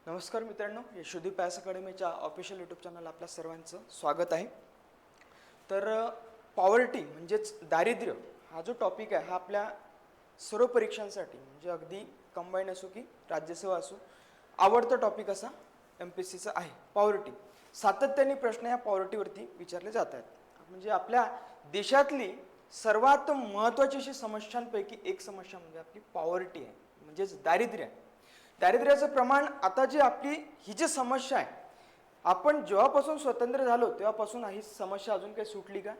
नमस्कार मित्रांनो, यशोदीप पॅस अकॅडमीच्या ऑफिशियल यूट्यूब चॅनल आपल्या सर्वांचं स्वागत आहे. तर पॉवर्टी म्हणजेच दारिद्र्य हा जो टॉपिक आहे हा आपल्या सर्व परीक्षांसाठी म्हणजे अगदी कंबाईन असो की राज्यसेवा असो आवडता टॉपिक असा MPSCचा आहे. पॉवर्टी सातत्याने प्रश्न या पॉवर्टीवरती विचारले जात आहेत. म्हणजे आपल्या देशातली सर्वात महत्त्वाची अशी समस्यांपैकी एक समस्या म्हणजे आपली पॉवर्टी आहे, म्हणजेच दारिद्र्य आहे. दारिद्र्याचं प्रमाण आता जी आपली ही जी समस्या आहे, आपण जेव्हापासून स्वतंत्र झालो तेव्हापासून ही समस्या अजून काही सुटली का?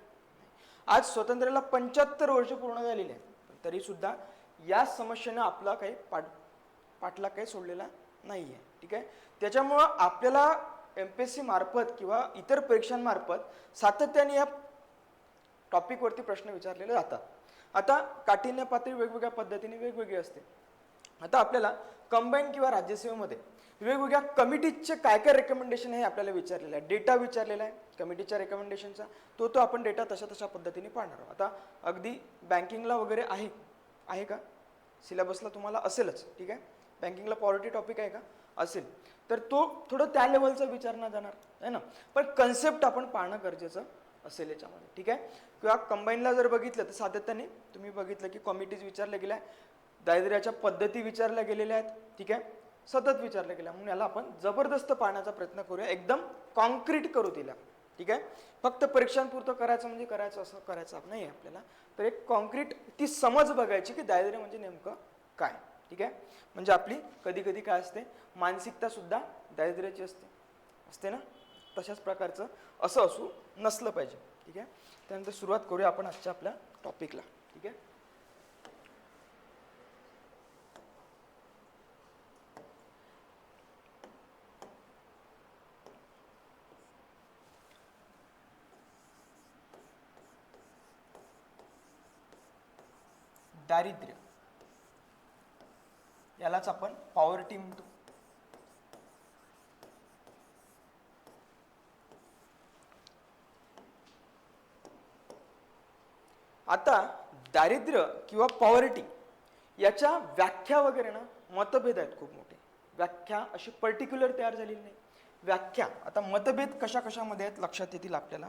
आज स्वातंत्र्याला 75 वर्ष पूर्ण झालेली आहेत, तरी सुद्धा या समस्येनं आपला काही पाठला काही सोडलेला नाही आहे. ठीक आहे, त्याच्यामुळं आपल्याला MPSC मार्फत किंवा इतर परीक्षांमार्फत सातत्याने या टॉपिकवरती प्रश्न विचारलेले जातात. आता काठिण्य पातळी वेगवेगळ्या पद्धतीने वेगवेगळी असते. आता आपल्याला कंबाईन किंवा राज्यसेवेमध्ये वेगवेगळ्या कमिटीचे काय काय रेकमेंडेशन हे आपल्याला विचारलेलं आहे. डेटा विचारलेला आहे कमिटीच्या रेकमेंडेशनचा, तो आपण डेटा तशा पद्धतीने पाहणार आहोत. आता अगदी बँकिंगला वगैरे आहे का सिलेबसला तुम्हाला असेलच. ठीक आहे, बँकिंगला पॉवर्टी टॉपिक आहे का? असेल तर तो थोडं त्या लेवलचा विचारला जाणार आहे ना, पण कन्सेप्ट आपण पाहणं गरजेचं असेल याच्यामध्ये. ठीक आहे, किंवा कंबाईनला जर बघितलं तर सातत्याने तुम्ही बघितलं की कमिटीज विचारल्या गेल्या, दारिद्र्याच्या पद्धती विचारल्या गेलेल्या आहेत. ठीक आहे, सतत विचारल्या गेल्या, म्हणून याला आपण जबरदस्त पाहण्याचा प्रयत्न करूया, एकदम कॉन्क्रीट करू तिला. ठीक आहे, फक्त परीक्षांपुरतं करायचं म्हणजे करायचं असं करायचं नाही आपल्याला, तर एक कॉन्क्रीट ती समज बघायची की दारिद्र्य म्हणजे नेमकं काय. ठीक आहे, म्हणजे आपली कधी कधी काय असते, मानसिकता सुद्धा दारिद्र्याची असते ना, तशाच प्रकारचं असं असू नसलं पाहिजे. ठीक आहे, त्यानंतर सुरुवात करूया आपण आजच्या आपल्या टॉपिकला. ठीक आहे, दारिद्र्य यालाच आपण पॉवर्टी म्हणतो. आता दारिद्र्य किंवा पॉवर्टी याच्या व्याख्या वगैरे ना मतभेद आहेत खूप मोठे. व्याख्या अशी पर्टिक्युलर तयार झालेली नाही. व्याख्या आता मतभेद कशामध्ये आहेत लक्षात येतील आपल्याला.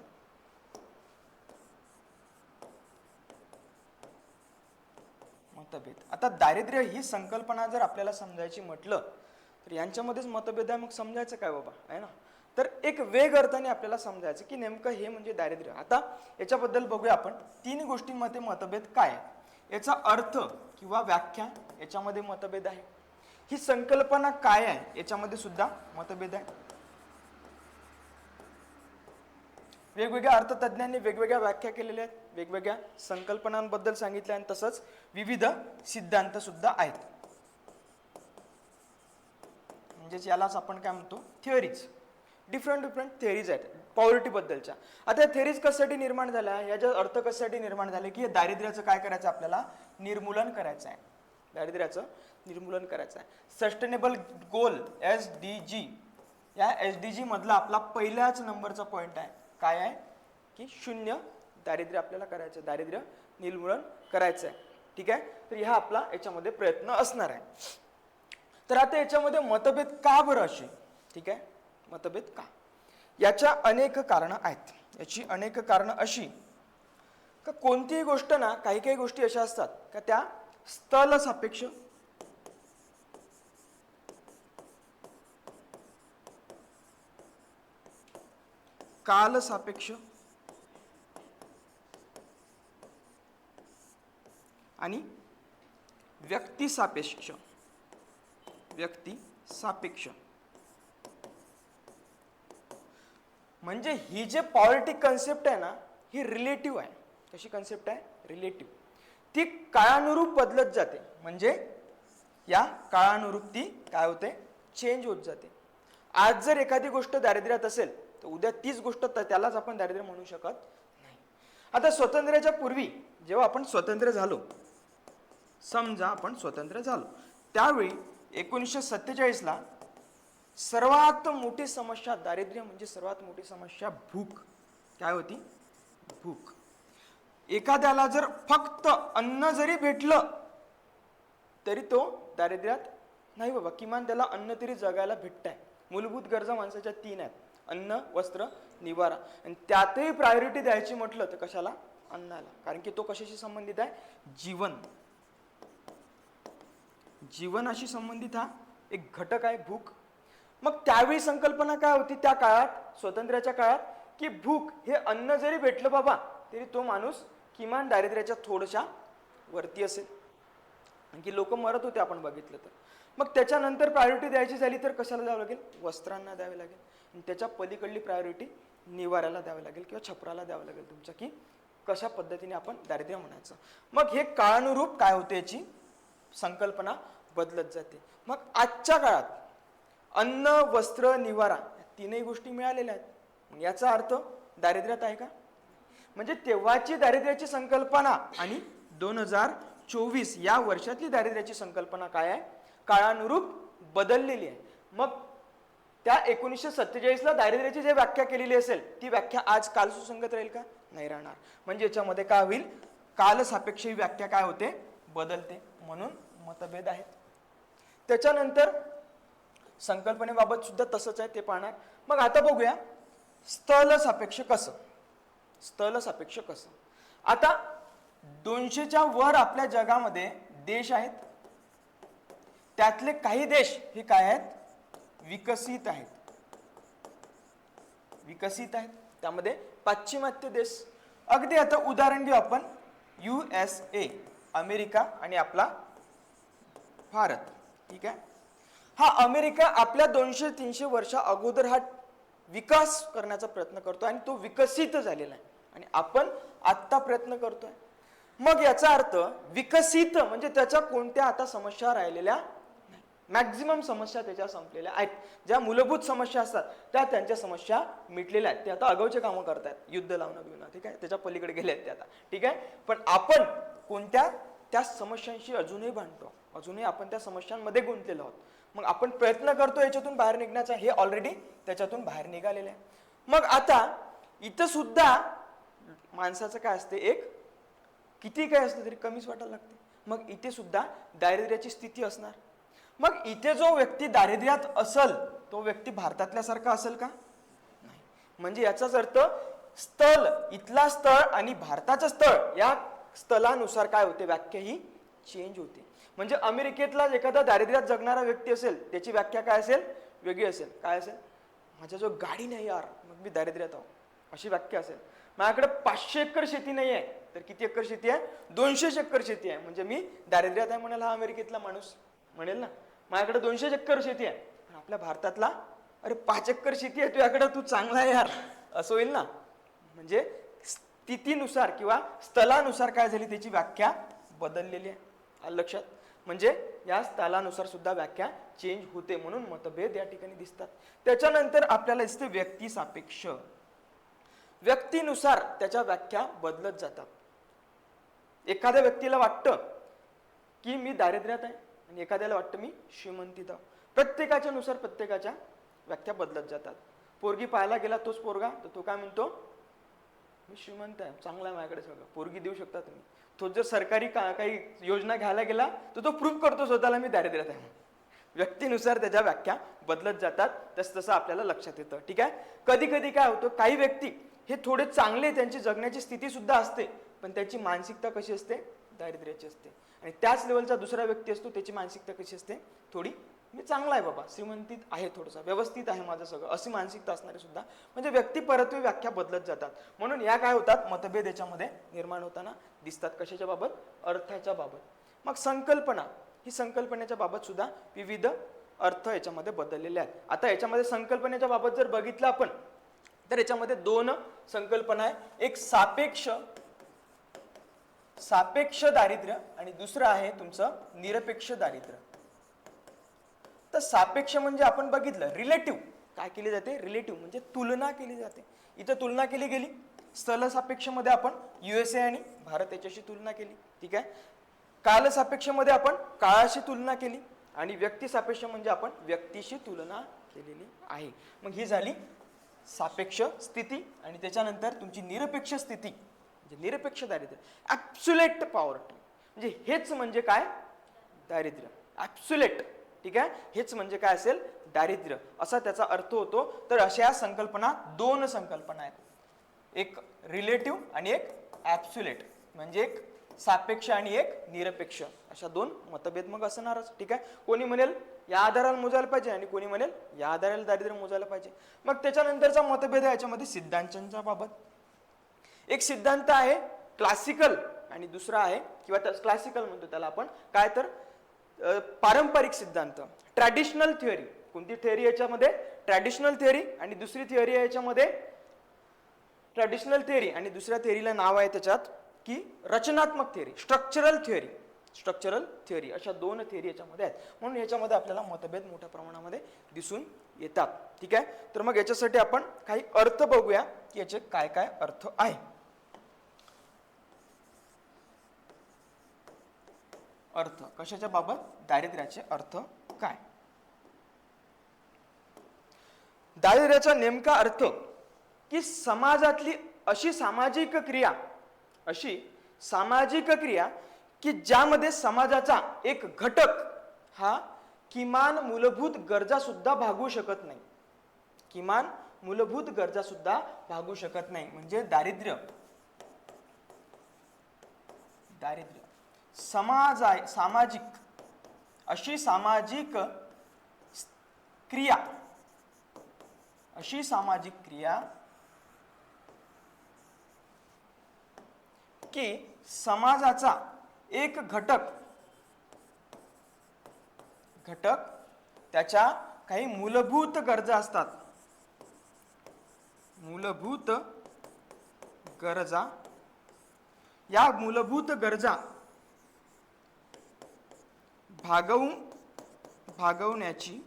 मतभेद, आता दारिद्र्य ही संकल्पना जर आपल्याला समजायची म्हटलं तर यांच्यामध्येच मतभेद आहे, मग समजायचं काय बाबा, आहे ना. तर एक वेग अर्थाने आपल्याला समजायचं की नेमकं हे म्हणजे दारिद्र्य. आता याच्याबद्दल बघूया आपण. 3 गोष्टींमध्ये मतभेद काय आहे, याचा अर्थ किंवा व्याख्या याच्यामध्ये मतभेद आहे. ही संकल्पना काय आहे याच्यामध्ये सुद्धा मतभेद आहे. वेगवेगळ्या अर्थतज्ञांनी वेगवेगळ्या व्याख्या केलेल्या आहेत, वेगवेगळ्या संकल्पनांबद्दल सांगितले, आणि तसंच विविध सिद्धांत सुद्धा आहेत. म्हणजेच यालाच आपण काय म्हणतो, थिअरीज. डिफरंट थिअरीज आहेत पॉवर्टी बद्दलच्या. आता या थिअरीज कशासाठी निर्माण झाल्या, याचा अर्थ कशासाठी निर्माण झाले की दारिद्र्याचं काय करायचं, आपल्याला निर्मूलन करायचं आहे. दारिद्र्याचं निर्मूलन करायचं आहे. सस्टेनेबल गोल SDG, या SDG मधला आपला पहिल्याच नंबरचा पॉईंट आहे, काय आहे की 0 दारिद्र्य आपल्याला करायचं, दारिद्र्य निर्मूलन करायचं आहे. ठीक आहे, तर हा आपला याच्यामध्ये प्रयत्न असणार आहे. तर आता याच्यामध्ये मतभेद का बरं अशी, ठीक आहे, मतभेद का, याच्या अनेक कारणं आहेत. याची अनेक कारणं अशी का कोणतीही गोष्ट ना, काही गोष्टी अशा असतात का त्या स्थल सापेक्ष, काल सापेक्ष आणि व्यक्ती सापेक्ष म्हणजे ही जे पॉवर्टी कन्सेप्ट आहे ना, ही रिलेटिव्ह आहे. कशी कन्सेप्ट आहे, रिलेटिव्ह. ती काळानुरूप बदलत जाते, म्हणजे या काळानुरूप ती काय होते, चेंज होत जाते. आज जर एखादी गोष्ट दारिद्र्यात असेल तर उद्या तीच गोष्ट त्यालाच आपण दारिद्र्य म्हणू शकत नाही. आता स्वातंत्र्याच्या पूर्वी जेव्हा आपण स्वतंत्र झालो, समजा आपण स्वतंत्र झालो, त्यावेळी 1947 ला सर्वात मोठी समस्या दारिद्र्य म्हणजे सर्वात मोठी समस्या भूक. काय होती, भूक. एखाद्याला जर फक्त अन्न जरी भेटलं तरी तो दारिद्र्यात नाही बाबा, किमान त्याला अन्न तरी जगायला भेटतंय. मूलभूत गरजा माणसाच्या 3 आहेत, अन्न, वस्त्र, निवारा. आणि त्यातही प्रायोरिटी द्यायची म्हटलं तर कशाला? अन्नाला. कारण की तो कशाशी संबंधित आहे? जीवन. जीवनाशी संबंधित हा एक घटक आहे, भूक. मग त्यावेळी संकल्पना काय होती त्या काळात, स्वातंत्र्याच्या काळात, की भूक हे अन्न जरी भेटलं बाबा तरी तो माणूस किमान दारिद्र्याच्या थोडशा वरती असेल. आणखी लोक मरत होते आपण बघितलं तर. मग त्याच्यानंतर प्रायोरिटी द्यायची झाली तर कशाला द्यावं लागेल? वस्त्रांना द्यावे लागेल. आणि त्याच्या पलीकडली प्रायोरिटी निवाऱ्याला द्यावी लागेल किंवा छपराला द्यावं लागेल तुमच्या, की कशा पद्धतीने आपण दारिद्र्य म्हणायचं. मग हे काळानुरूप काय होते, याची संकल्पना बदलत जाते. मग आजच्या काळात अन्न, वस्त्र, निवारा तीनही गोष्टी मिळालेल्या आहेत. मग याचा अर्थ दारिद्र्यात आहे का? म्हणजे तेव्हाची दारिद्र्याची संकल्पना आणि 2024 या वर्षातली दारिद्र्याची संकल्पना काय आहे? काळानुरूप बदललेली आहे. मग त्या 1947ला दारिद्र्याची जी व्याख्या केलेली असेल ती व्याख्या आज काल सुसंगत राहील का? नाही राहणार. म्हणजे याच्यामध्ये काय होईल? कालसापेक्ष ही व्याख्या काय होते? बदलते. म्हणून मतभेद आहेत. त्याच्यानंतर संकल्पनेबाबत सुद्धा तसंच आहे, ते पाहणार. मग आता बघूया स्थल सापेक्ष कसं. स्थल सापेक्ष कसं? आता 200च्या वर आपल्या जगामध्ये देश आहेत. त्यातले काही देश हे काय आहेत? विकसित आहेत. विकसित आहेत. त्यामध्ये पाश्चिमात्य देश. अगदी आता उदाहरण घेऊ आपण, USA, अमेरिका आणि आपला भारत. ठीक आहे. हा अमेरिका आपल्या 200-300 वर्षा अगोदर हा विकास करण्याचा प्रयत्न करतो आणि तो विकसित झालेला आहे. आणि आपण आत्ता प्रयत्न करतोय. मग याचा अर्थ विकसित म्हणजे त्याच्या कोणत्या आता समस्या राहिलेल्या नाही. मॅक्झिमम समस्या त्याच्या संपलेल्या आहेत. ज्या मूलभूत समस्या असतात त्या त्यांच्या समस्या मिटलेल्या आहेत. ते आता अगाऊचे कामं करतायत, युद्ध लावणं बिवणं. ठीक आहे, त्याच्या पलीकडे गेले आहेत ते आता. ठीक आहे. पण आपण कोणत्या त्या समस्यांशी अजूनही भांडतो, अजूनही आपण त्या समस्यांमध्ये गुंतलेलो आहोत. मग आपण प्रयत्न करतो याच्यातून बाहेर निघण्याचा, हे ऑलरेडी त्याच्यातून बाहेर निघालेलं आहे. मग आता इथं सुद्धा माणसाचं काय असते, एक किती काय असलं तरी कमीच वाटायला लागते. मग इथे सुद्धा दारिद्र्याची स्थिती असणार. मग इथे जो व्यक्ती दारिद्र्यात असेल तो व्यक्ती भारतातल्यासारखा असेल का? नाही. म्हणजे याचाच अर्थ स्थळ, इथला स्थळ आणि भारताचं स्थळ, या स्थलानुसार काय होते, व्याख्या ही चेंज होते. म्हणजे अमेरिकेतला एखादा दारिद्र्यात जगणारा व्यक्ती असेल त्याची व्याख्या काय असेल? वेगळी असेल. काय असेल? माझ्या जो गाडी नाही यार, मग मी दारिद्र्यात आहो, अशी व्याख्या असेल. माझ्याकडे 500 एकर शेती नाही आहे, तर किती एकर शेती आहे? 200 एकर शेती आहे, म्हणजे मी दारिद्र्यात आहे म्हणाल हा अमेरिकेतला माणूस म्हणेल ना. माझ्याकडे 200 एकर शेती आहे, आपल्या भारतातला अरे 5 एकर शेती आहे तुझ्याकडे, तू चांगला आहे यार, असं होईल ना. म्हणजे स्थितीनुसार किंवा स्थलानुसार काय झाली त्याची व्याख्या बदललेली आहे. आलं लक्षात? म्हणजे या स्थलानुसार सुद्धा व्याख्या चेंज होते. म्हणून मतभेद या ठिकाणी दिसतात. त्याच्यानंतर आपल्याला दिसते व्यक्ती सापेक्ष. व्यक्तीनुसार त्याच्या व्याख्या बदलत जातात. एखाद्या व्यक्तीला वाटतं की मी दारिद्र्यात आहे आणि एखाद्याला वाटतं मी श्रीमंतीत आहे. प्रत्येकाच्या नुसार प्रत्येकाच्या व्याख्या बदलत जातात. पोरगी पाहायला गेला तोच पोरगा, तर तो काय म्हणतो? मी श्रीमंत आहे, चांगला आहे माझ्याकडे सगळं. पोरगी देऊ शकता तुम्ही. तो जर सरकारी काही योजना घ्यायला गेला तर तो प्रूव्ह करतो स्वतःला मी दारिद्र्यात आहे. व्यक्तीनुसार त्याच्या व्याख्या बदलत जातात. तसं आपल्याला लक्षात येतं. ठीक आहे. कधी कधी काय होतं, काही व्यक्ती हे थोडे चांगले, त्यांची जगण्याची स्थिती सुद्धा असते, पण त्याची मानसिकता कशी असते? दारिद्र्याची असते. आणि त्याच लेवलचा दुसरा व्यक्ती असतो, त्याची मानसिकता कशी असते? थोडी मी चांगला आहे बाबा, श्रीमंतीत आहे, थोडंसं व्यवस्थित आहे माझं सगळं, अशी मानसिकता असणारी सुद्धा. म्हणजे व्यक्ती परत्वे व्याख्या बदलत जातात. म्हणून या काय होतात, मतभेद याच्यामध्ये निर्माण होताना दिसतात. कशाच्या बाबत? अर्थाच्या बाबत. मग संकल्पना, ही संकल्पनेच्या बाबत सुद्धा विविध अर्थ याच्यामध्ये बदललेले आहेत. आता याच्यामध्ये संकल्पनेच्या बाबत जर बघितलं आपण तर याच्यामध्ये 2 संकल्पना आहे. एक सापेक्ष दारिद्र्य आणि दुसरं आहे तुमचं निरपेक्ष दारिद्र्य. तर सापेक्ष म्हणजे आपण बघितलं रिलेटिव्ह, काय केली जाते? रिलेटिव्ह म्हणजे तुलना केली जाते. इथं तुलना केली गेली. स्थल सापेक्ष मध्ये आपण USA आणि भारत याच्याशी तुलना केली. ठीक आहे. काल सापेक्ष मध्ये आपण काळाशी तुलना केली आणि व्यक्ती सापेक्ष म्हणजे आपण व्यक्तीशी तुलना केलेली आहे. मग ही झाली सापेक्ष स्थिती. आणि त्याच्यानंतर तुमची निरपेक्ष स्थिती म्हणजे निरपेक्ष दारिद्र्य, ऍब्सोल्यूट पॉवर्टी. म्हणजे हेच म्हणजे काय? दारिद्र्य, ऍब्सोल्यूट. ठीक आहे, हेच म्हणजे काय असेल, दारिद्र्य असा त्याचा अर्थ होतो. तर अशा संकल्पना, दोन संकल्पना आहेत, एक रिलेटिव्ह आणि एक ऍब्सोल्यूट, म्हणजे एक सापेक्ष आणि एक निरपेक्ष, अशा दोन मतभेद मग असणारच. ठीक आहे, कोणी म्हणेल या आधाराला मोजायला पाहिजे आणि कोणी म्हणेल या आधाराला दारिद्र्य मोजायला पाहिजे. मग त्याच्यानंतरचा मतभेद आहे याच्यामध्ये सिद्धांतांच्या बाबत. एक सिद्धांत आहे क्लासिकल आणि दुसरा आहे, किंवा क्लासिकल म्हणतो त्याला आपण, काय तर पारंपरिक सिद्धांत, ट्रॅडिशनल थिअरी. कोणती थिअरी याच्यामध्ये, ट्रॅडिशनल थिअरी, आणि दुसरी थिअरी आहे याच्यामध्ये ट्रॅडिशनल थिअरी आणि दुसऱ्या थिअरीला नाव आहे त्याच्यात की रचनात्मक theory, structural theory. Structural theory अशा दोन थिअरी याच्यामध्ये आहेत. म्हणून याच्यामध्ये आपल्याला मतभेद मोठ्या प्रमाणामध्ये दिसून येतात. ठीक आहे, तर मग याच्यासाठी आपण काही अर्थ बघूया की याचे काय काय अर्थ आहे. अर्थ कशाच्या बाबत, दारिद्र्याचे अर्थ काय. दारिद्र्याचा नेमका अर्थ की समाजातली अशी सामाजिक क्रिया की ज्यामध्ये समाजाचा एक घटक हा किमान मूलभूत गरजा सुद्धा भागवू शकत नाही. किमान मूलभूत गरजा सुद्धा भागवू शकत नाही म्हणजे दारिद्र्य. सामाजिक अशी सामाजिक क्रिया की समाजाचा एक घटक त्याच्या काही मूलभूत गरजा असतात. मूलभूत गरजा, या मूलभूत गरजा भागवण्याची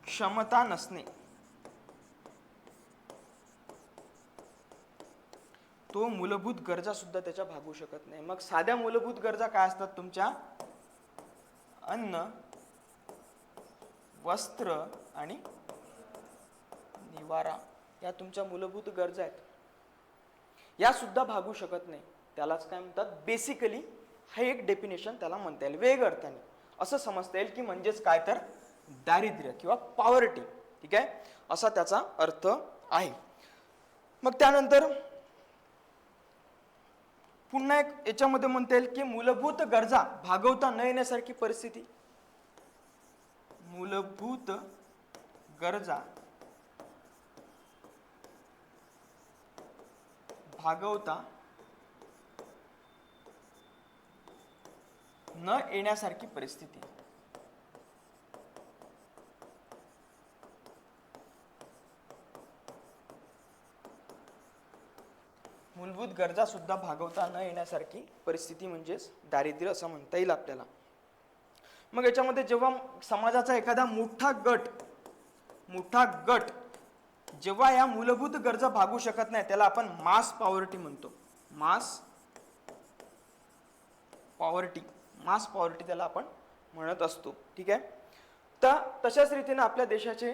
क्षमता नसणे, तो मूलभूत गरजा सुद्धा त्याच्या भागवू शकत नाही. मग साध्या मूलभूत गरजा काय असतात तुमच्या, अन्न, वस्त्र आणि निवारा, या तुमच्या मूलभूत गरजा आहेत. या सुद्धा भागवू शकत नाही. त्यालाच काय म्हणतात, बेसिकली हे एक डेफिनेशन त्याला म्हणता येईल, वेगळ्या अर्थाने असं समजता येईल की म्हणजेच काय तर दारिद्र्य किंवा पॉवर्टी. ठीक आहे, असा त्याचा अर्थ आहे. मग त्यानंतर पुन्हा एक याच्यामध्ये म्हणता येईल की मूलभूत गरजा भागवता न येण्यासारखी परिस्थिती. मूलभूत गरजा भागवता न येण्यासारखी परिस्थिती. मूलभूत गरजा सुद्धा भागवता न येण्यासारखी परिस्थिती म्हणजेच दारिद्र्य असं म्हणता येईल आपल्याला. मग याच्यामध्ये जेव्हा समाजाचा एखादा मोठा गट जेव्हा या मूलभूत गरजा भागवू शकत नाही, त्याला आपण मास पॉवर्टी म्हणतो. मास पॉवर्टी त्याला आपण म्हणत असतो. ठीक आहे, तर तशाच रीतीने आपल्या देशाचे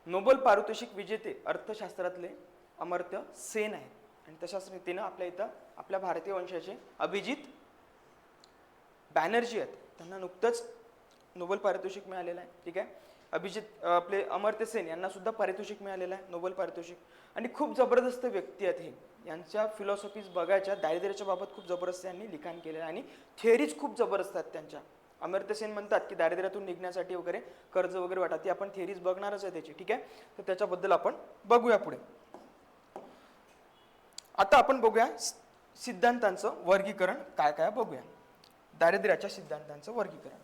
नोबेल पारितोषिक विजेते अर्थशास्त्रातले अमर्त्य सेन आहेत. आणि तशाच रीतीने आपल्या इथं आपल्या भारतीय वंशाचे अभिजित बॅनर्जी आहेत, त्यांना नुकतंच नोबेल पारितोषिक मिळालेलं आहे. ठीक आहे, अभिजित आपले अमर्त्य सेन यांना सुद्धा पारितोषिक मिळालेलं आहे, नोबेल पारितोषिक. आणि खूप जबरदस्त व्यक्ती आहेत हे. यांच्या फिलॉसॉफीज बघायच्या, दारिद्र्याच्या बाबत खूप जबरदस्त यांनी लिखाण केलेलं आहे आणि थिअरीज खूप जबरदस्त आहेत त्यांच्या. अमर्त्य सेन म्हणतात की दारिद्र्यातून निघण्यासाठी वगैरे कर्ज वगैरे वाटा, ती आपण थिअरीज बघणारच आहे त्याची. ठीक आहे, तर त्याच्याबद्दल आपण बघूया पुढे. आता आपण बघूया सिद्धांतांचं वर्गीकरण काय काय बघूया. दारिद्र्याच्या सिद्धांतांचं वर्गीकरण.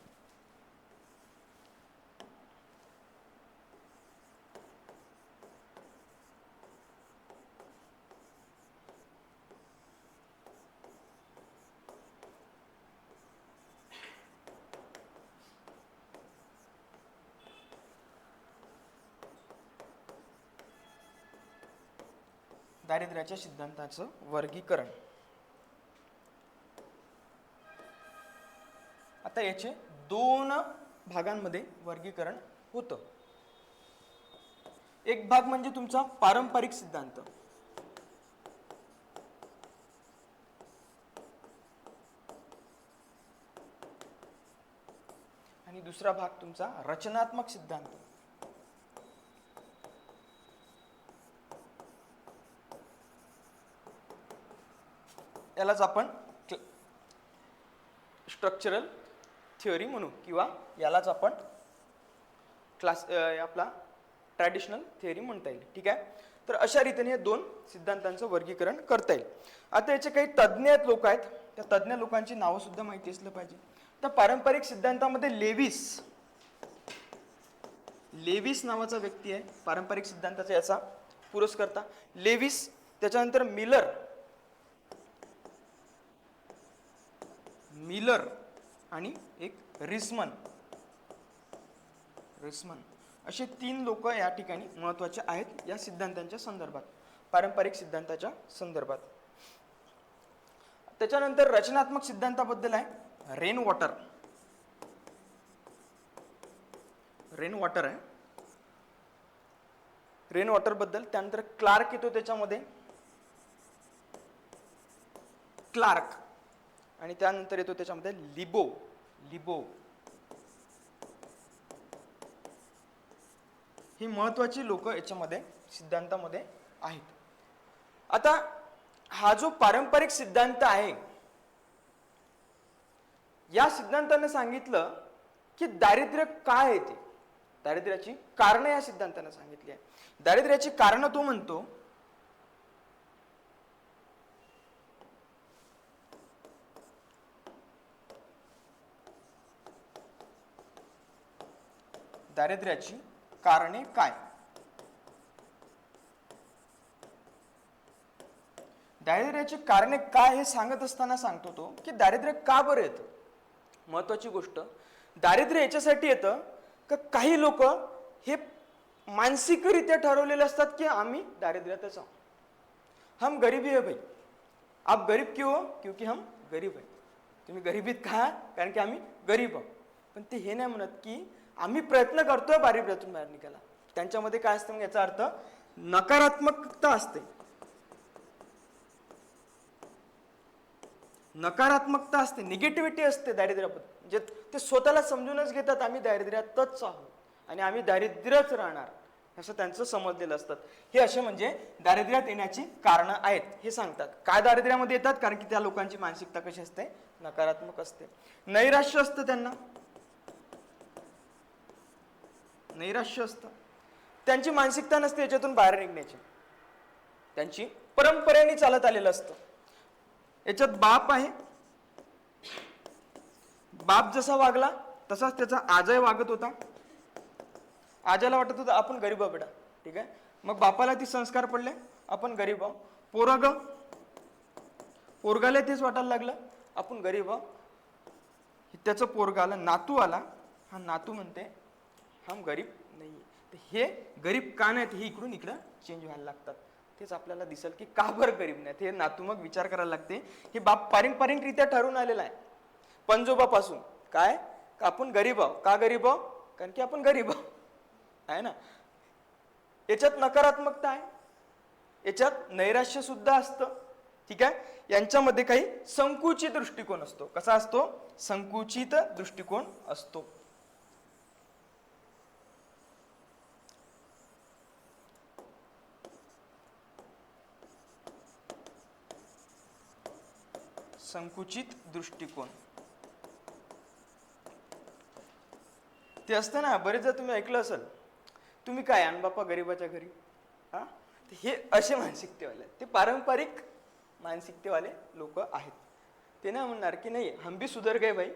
दारिद्र्याच्या सिद्धांताचं वर्गीकरण. आता याचे दोन भागांमध्ये वर्गीकरण होतं. एक भाग म्हणजे तुमचा पारंपरिक सिद्धांत. आणि दुसरा भाग तुमचा रचनात्मक सिद्धांत. यालाच आपण स्ट्रक्चरल थिअरी म्हणू किंवा यालाच आपण आपला ट्रॅडिशनल थिअरी म्हणता येईल. ठीक आहे. तर अशा रीतीने हे दोन सिद्धांतांचं वर्गीकरण करता येईल. आता याचे काही तज्ज्ञ लोक आहेत, त्या तज्ज्ञ लोकांची नावं सुद्धा माहिती असलं पाहिजे. तर पारंपरिक सिद्धांतामध्ये लेविस नावाचा व्यक्ती आहे पारंपरिक सिद्धांताचा याचा पुरस्कर्ता. लेविस, त्याच्यानंतर मिलर आणि एक रिसमन असे 3 लोक या ठिकाणी महत्त्वाचे आहेत या सिद्धांतांच्या संदर्भात, पारंपरिक सिद्धांताच्या संदर्भात. त्याच्यानंतर रचनात्मक सिद्धांताबद्दल आहे रेन वॉटर आहे. रेन वॉटर बद्दल. त्यानंतर क्लार्क येतो त्याच्यामध्ये, क्लार्क, आणि त्यानंतर येतो त्याच्यामध्ये लिबो. ही महत्वाची लोक याच्यामध्ये सिद्धांतामध्ये आहेत. आता हा जो पारंपरिक सिद्धांत आहे, या सिद्धांताने सांगितलं की दारिद्र्य काय आहे, ते दारिद्र्याची कारणं या सिद्धांताने सांगितली आहे. दारिद्र्याची कारणं तो म्हणतो दारिद्र्याची कारणे काय. दारिद्र्याची कारणे काय हे सांगत असताना सांगतो तो की दारिद्र्य का बरं येतं. महत्वाची गोष्ट, दारिद्र्य याच्यासाठी येतं का काही लोक हे मानसिकरित्या ठरवलेले असतात की आम्ही दारिद्र्यातच आहोत. हम गरीबी है भाई, आप गरीब क्यों हो, क्योंकि हम गरीब है. तुम्ही गरीबीत का, कारण की आम्ही गरीब आहोत. पण ते हे नाही म्हणत की आम्ही प्रयत्न करतोय दारिद्र्यातून बाहेर निघायला. त्यांच्यामध्ये काय असतं, याचा अर्थ नकारात्मकता असते. निगेटिव्हिटी असते दारिद्र्याबद्दल. म्हणजे ते स्वतःला समजूनच घेतात आम्ही दारिद्र्यातच आहोत आणि आम्ही दारिद्र्यच राहणार, असं त्यांचं समजलेलं असतात. हे असे म्हणजे दारिद्र्यात येण्याची कारणं आहेत हे सांगतात. काय दारिद्र्यामध्ये येतात, कारण की त्या लोकांची मानसिकता कशी असते, नकारात्मक असते. नैराश्य असतं त्यांना, नैराश्य असतं. त्यांची मानसिकता नसते याच्यातून बाहेर निघण्याची, त्यांची परंपरेने चालत आलेलं असतं. याच्यात बाप आहे, बाप जसा वागला तसाच त्याचा आजही वागत होता. आजाला वाटत होतं आपण गरीब बेटा, ठीक आहे, मग बापाला ती संस्कार पडले आपण गरीब आहो. पोरगाला तेच वाटायला लागलं आपण गरीब आहो. त्याचं पोरगा आला, नातू आला, हा नातू म्हणते हम गरीब नाही. हे गरीब का नाहीत हे इकडून इकडं चेंज व्हायला लागतात. तेच आपल्याला दिसेल की का बरं गरीब नाहीत. हे नातू मग विचार करायला लागते. हे बाप पारंपरिकरित्या ठरवून आलेला आहे पंजोबापासून, काय आपण गरीब आहो. का गरीब आहो, कारण की आपण गरीब आहो, आहे ना. याच्यात नकारात्मकता आहे, याच्यात नैराश्य सुद्धा असतं. ठीक आहे. यांच्यामध्ये काही संकुचित दृष्टिकोन असतो. कसा असतो, संकुचित दृष्टिकोन असतो. संकुचित दृष्टिकोन ते असतं ना. बरेचदा तुम्ही ऐकलं असेल, तुम्ही काय आण बापा गरीबाच्या घरी, हा. हे असे मानसिकतेवाले, ते पारंपरिक मानसिकतेवाले लोक आहेत. ते नाही म्हणणार की नाही हम भी सुधर गए भाई,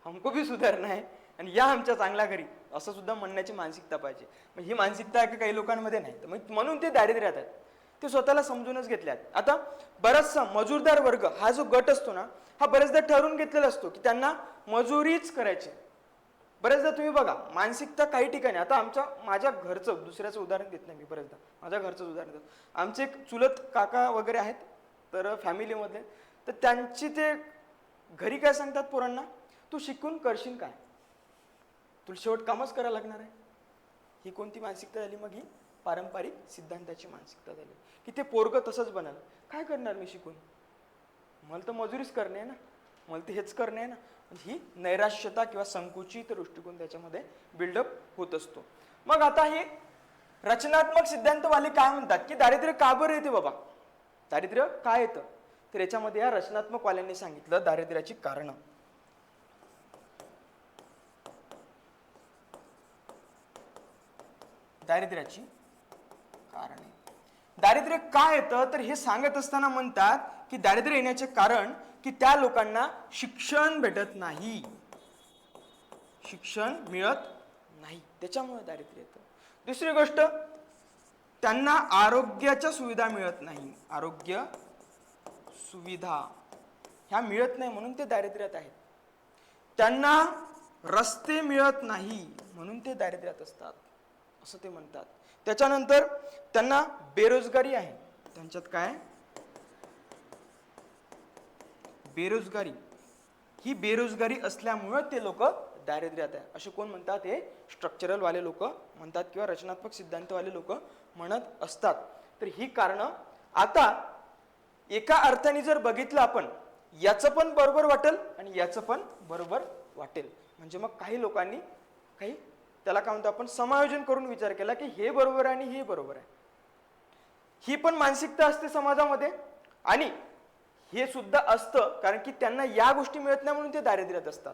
हमको भी सुधारना है आणि या आमच्या चांगल्या घरी, असं सुद्धा म्हणण्याची मानसिकता पाहिजे. मग ही मानसिकता आहे की काही लोकांमध्ये नाही, तर मग म्हणून ते दारिद्र्यात आहेत. ते स्वतःला समजूनच घेतले आहेत. आता बराचसा मजूरदार वर्ग हा जो गट असतो ना, हा बरेचदा ठरवून घेतलेला असतो की त्यांना मजुरीच करायची. बरेचदा तुम्ही बघा मानसिकता काही ठिकाणी, आता माझ्या घरचं, दुसऱ्याचं उदाहरण देत नाही मी, बरेचदा माझ्या घरचंच उदाहरण देतो. आमचे एक चुलत काका वगैरे आहेत तर फॅमिलीमध्ये, तर त्यांची ते घरी काय सांगतात पोरांना, तू शिकून करशील काय, तुला शेवट कामच करायला लागणार आहे. ही कोणती मानसिकता झाली मग, ही पारंपरिक सिद्धांताची मानसिकता झाली की ते पोरग तसंच बनाल. काय करणार मी शिकून, मला तर मजुरीच करणे आहे ना, मला तर हेच करणे आहे ना. ही नैराश्यता किंवा संकुचित दृष्टिकोन त्याच्यामध्ये बिल्डअप होत असतो. मग आता हे रचनात्मक सिद्धांतवाले काय म्हणतात की दारिद्र्य का बरं येते बाबा, दारिद्र्य का येतं, तर याच्यामध्ये या रचनात्मक वाल्यांनी सांगितलं दारिद्र्याची कारणं. दारिद्र्याची कारणे. दारिद्र्य का येतं तर हे सांगत असताना म्हणतात की दारिद्र्य येण्याचे कारण की त्या लोकांना शिक्षण भेटत नाही, शिक्षण मिळत नाही, त्याच्यामुळे दारिद्र्य येतं. दुसरी गोष्ट, त्यांना आरोग्याच्या सुविधा मिळत नाही, आरोग्य सुविधा ह्या मिळत नाही म्हणून ते दारिद्र्यात आहेत. त्यांना रस्ते मिळत नाही म्हणून ते दारिद्र्यात असतात असं ते म्हणतात. त्याच्यानंतर त्यांना बेरोजगारी आहे, त्यांच्यात काय बेरोजगारी, ही बेरोजगारी असल्यामुळे ते लोक दारिद्र्यात आहे असे कोण म्हणतात, हे स्ट्रक्चरल वाले लोक म्हणतात किंवा रचनात्मक सिद्धांतवाले लोक म्हणत असतात. तर ही कारणं आता एका अर्थाने जर बघितलं आपण, याचं पण बरोबर वाटेल आणि याचं पण बरोबर वाटेल. म्हणजे मग काही लोकांनी काही त्याला काय म्हणतो आपण समायोजन करून विचार केला की हे बरोबर आहे आणि हे बरोबर आहे. ही पण मानसिकता असते समाजामध्ये आणि हे सुद्धा असतं कारण की त्यांना या गोष्टी मिळत नाही म्हणून ते दारिद्र्यात असतात.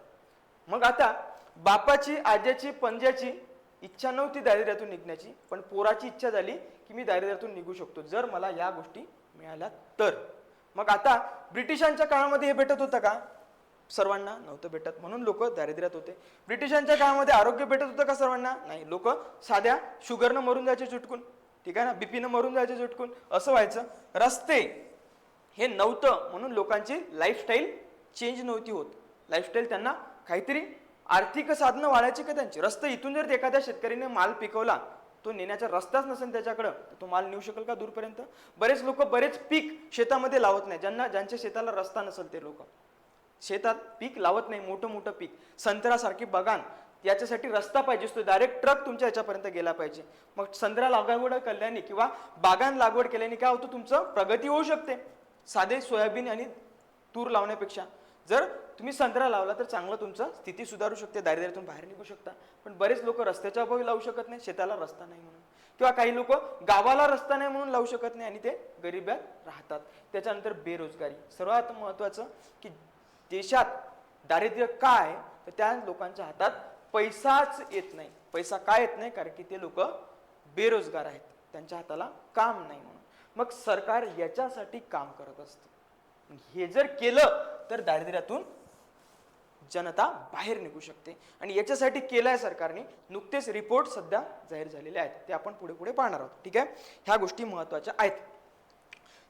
मग आता बापाची आज्याची पंजाची इच्छा नव्हती दारिद्र्यातून निघण्याची, पण पोराची इच्छा झाली की मी दारिद्र्यातून निघू शकतो जर मला या गोष्टी मिळाल्या तर. मग आता ब्रिटिशांच्या काळामध्ये हे भेटत होतं का, सर्वांना नव्हतं भेटत म्हणून लोक दारिद्र्यात होते. ब्रिटिशांच्या काळामध्ये आरोग्य भेटत होतं का सर्वांना, नाही, लोक साध्या शुगरनं मरून जायचे चुटकून, ठीक आहे ना, बीपीनं मरून जायचे चुटकून, असं व्हायचं. रस्ते हे नव्हतं म्हणून लोकांची लाईफस्टाईल चेंज नव्हती होत, लाईफस्टाईल त्यांना काहीतरी आर्थिक साधनं वाढायची का त्यांची. रस्ते इथून जर एखाद्या शेतकरीने माल पिकवला, तो नेण्याचा रस्ताच नसेल त्याच्याकडं, तर तो माल नेऊ शकेल का दूरपर्यंत. बरेच लोक बरेच पीक शेतामध्ये लावत नाही, ज्यांच्या शेताला रस्ता नसेल ते लोक शेतात पीक लावत नाही, मोठं मोठं पीक संत्र्यासारखी बागान, याच्यासाठी रस्ता पाहिजे असतो, डायरेक्ट ट्रक तुमच्या याच्यापर्यंत गेला पाहिजे. मग संत्रा लागवड केल्याने किंवा बागान लागवड केल्याने काय होतं, तुमचं प्रगती होऊ शकते साधे सोयाबीन आणि तूर लावण्यापेक्षा. जर तुम्ही संत्रा लावला तर चांगलं तुमचं स्थिती सुधारू शकते, दारिद्र्यातून बाहेर निघू शकता. पण बरेच लोक रस्त्याच्या अभावी लावू शकत नाही, शेताला रस्ता नाही म्हणून, किंवा काही लोक गावाला रस्ता नाही म्हणून लावू शकत नाही आणि ते गरिब्यात राहतात. त्याच्यानंतर बेरोजगारी, सर्वात महत्वाचं की देशात दारिद्र्य काय तर त्या लोकांच्या हातात पैसाच येत नाही. पैसा काय येत नाही, कारण की ते लोक बेरोजगार आहेत, त्यांच्या हाताला काम नाही म्हणून. मग सरकार याच्यासाठी काम करत असतं. हे जर केलं तर दारिद्र्यातून जनता बाहेर निघू शकते आणि याच्यासाठी केलंय सरकारने. नुकतेच रिपोर्ट सध्या जाहीर झालेले आहेत, ते आपण पुढे पुढे पाहणार आहोत, ठीक आहे. ह्या गोष्टी महत्वाच्या आहेत.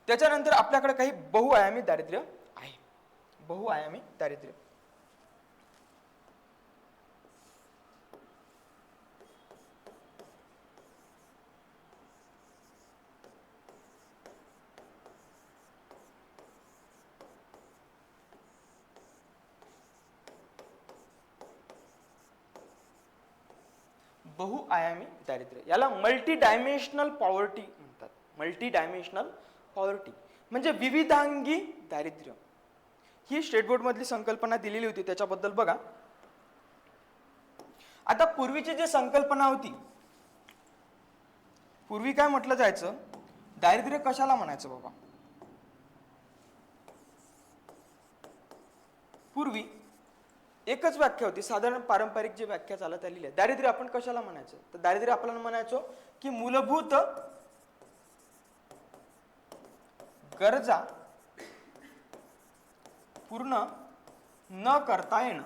त्याच्यानंतर आपल्याकडे काही बहुआयामी दारिद्र्य आहे. बहुआयामी दारिद्र्य, बहुआयामी दारिद्र्य, याला मल्टी डायमेन्शनल पॉवर्टी म्हणतात. मल्टी डायमेन्शनल पॉवर्टी म्हणजे विविधांगी दारिद्र्य. ही स्टेट बोर्ड मधली संकल्पना दिलेली होती, त्याच्याबद्दल बघा. आता पूर्वीची जी संकल्पना होती, पूर्वी काय म्हटलं जायचं, दारिद्र्य कशाला म्हणायचं बाबा. पूर्वी एकच व्याख्या होती, साधारण पारंपरिक जी व्याख्या चालत आलेली आहे. दारिद्र्य आपण कशाला म्हणायचं, तर दारिद्र्य आपल्याला म्हणायचो की मूलभूत गरजा पूर्ण न करता येणं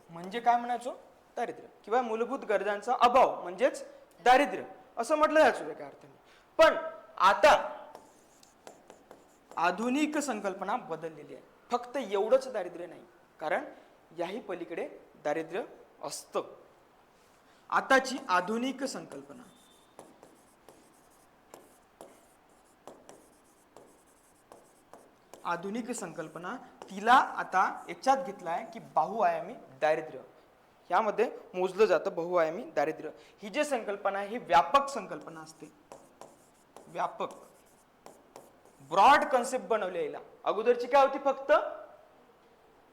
म्हणजे काय म्हणायचो, दारिद्र्य, किंवा मूलभूत गरजांचा अभाव म्हणजेच दारिद्र्य असं म्हटलं जायचं एका अर्थाने. पण आता आधुनिक संकल्पना बदललेली आहे. फक्त एवढंच दारिद्र्य नाही, कारण याही पलीकडे दारिद्र्य असतं. आताची आधुनिक संकल्पना, आधुनिक संकल्पना तिला आता याच्यात घेतलाय की बहुआयामी दारिद्र्य, यामध्ये मोजलं जातं बहुआयामी दारिद्र्य. ही जी संकल्पना आहे ही व्यापक संकल्पना असते, व्यापक ब्रॉड कन्सेप्ट बनवली याला. अगोदरची काय होती, फक्त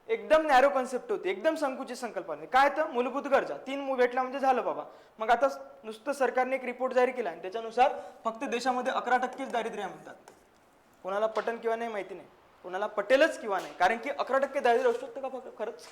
एकदम नॅरो कन्सेप्ट होती, एकदम संकुचित संकल्पना. काय तर मूलभूत गरजा 3 भेटला म्हणजे झालं बाबा. मग आता नुसतं सरकारने एक रिपोर्ट जाहीर केला आणि त्याच्यानुसार फक्त देशामध्ये 11% दारिद्र्य म्हणतात. कोणाला पटन किंवा नाही माहिती नाही, कोणाला पटेलच किंवा नाही, कारण की 11% दारिद्र्य असू शकतं का, खरंच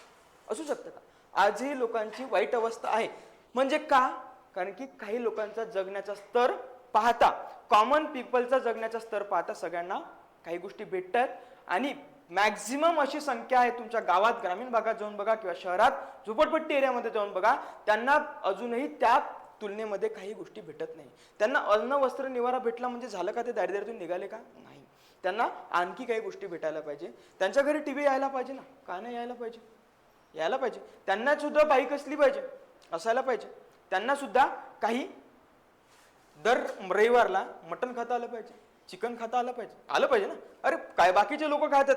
असू शकतं का? आजही लोकांची वाईट अवस्था आहे. म्हणजे का? कारण की काही लोकांचा जगण्याचा स्तर पाहता, कॉमन पीपलचा जगण्याचा स्तर पाहता सगळ्यांना काही गोष्टी भेटतात आणि मॅक्झिमम अशी संख्या आहे तुमच्या गावात, ग्रामीण भागात जाऊन बघा किंवा शहरात झोपडपट्टी एरियामध्ये जाऊन बघा, त्यांना अजूनही त्या तुलनेमध्ये काही गोष्टी भेटत नाही. त्यांना अन्न वस्त्र निवारा भेटला म्हणजे झालं का, ते दारिद्र्यातून निघाले का? नाही. त्यांना आणखी काही गोष्टी भेटायला पाहिजे. त्यांच्या घरी टीव्ही यायला पाहिजे ना, का नाही यायला पाहिजे? यायला पाहिजे. त्यांना सुद्धा बाईक असली पाहिजे, असायला पाहिजे. त्यांना सुद्धा काही दर रविवारला मटण खाता आलं पाहिजे, चिकन खाता आलं पाहिजे ना. अरे काय बाकीचे लोक खातात,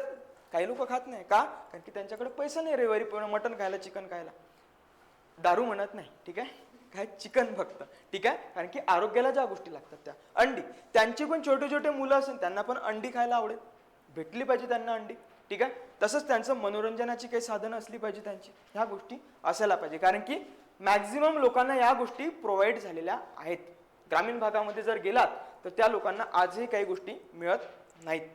काही लोक खात नाही का? कारण की त्यांच्याकडे पैसा नाही रविवारी मटण खायला, चिकन खायला. दारू म्हणत नाही, ठीक आहे, काय चिकन फक्त, ठीक आहे. कारण की आरोग्याला ज्या गोष्टी लागतात त्या, अंडी, त्यांची पण छोटे छोटे मुलं असेल त्यांना पण अंडी खायला आवडेल, भेटली पाहिजे त्यांना अंडी, ठीक आहे. तसंच त्यांचं मनोरंजनाची काही साधनं असली पाहिजे त्यांची, ह्या गोष्टी असायला पाहिजे. कारण की मॅक्झिमम लोकांना या गोष्टी प्रोव्हाइड झालेल्या आहेत. ग्रामीण भागामध्ये जर गेलात तर त्या लोकांना आजही काही गोष्टी मिळत नाहीत.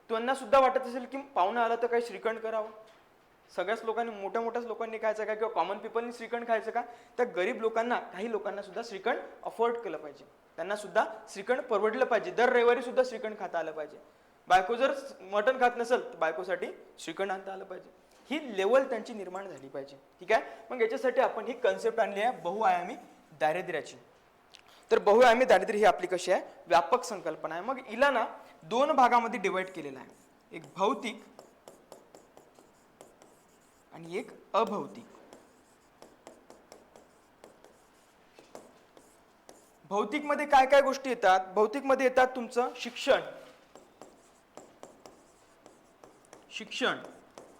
त्यांना सुद्धा वाटत असेल की पाहुणा आला तर काही श्रीखंड करावं. सगळ्याच लोकांनी, मोठ्याच लोकांनी खायचं का, किंवा कॉमन पीपलनी श्रीखंड खायचं का? तर गरीब लोकांना, काही लोकांना सुद्धा श्रीखंड अफोर्ड केलं पाहिजे, त्यांना सुद्धा श्रीखंड परवडलं पाहिजे. दर रविवारी सुद्धा श्रीखंड खाता आलं पाहिजे. बायको जर मटण खात नसेल तर बायकोसाठी श्रीखंड आणता आलं पाहिजे. ही लेवल त्यांची निर्माण झाली पाहिजे, ठीक आहे. मग याच्यासाठी आपण ही कन्सेप्ट आणली आहे बहुआयामी दारिद्र्याची. तर बहुआयामी दारिद्र्य ही आपली कशी आहे, व्यापक संकल्पना आहे. मग हिला ना 2 भागामध्ये डिवाइड केलेला आहे, एक भौतिक आणि एक अभौतिक. भौतिक मध्ये काय काय गोष्टी येतात? भौतिक मध्ये येतात तुमचं शिक्षण,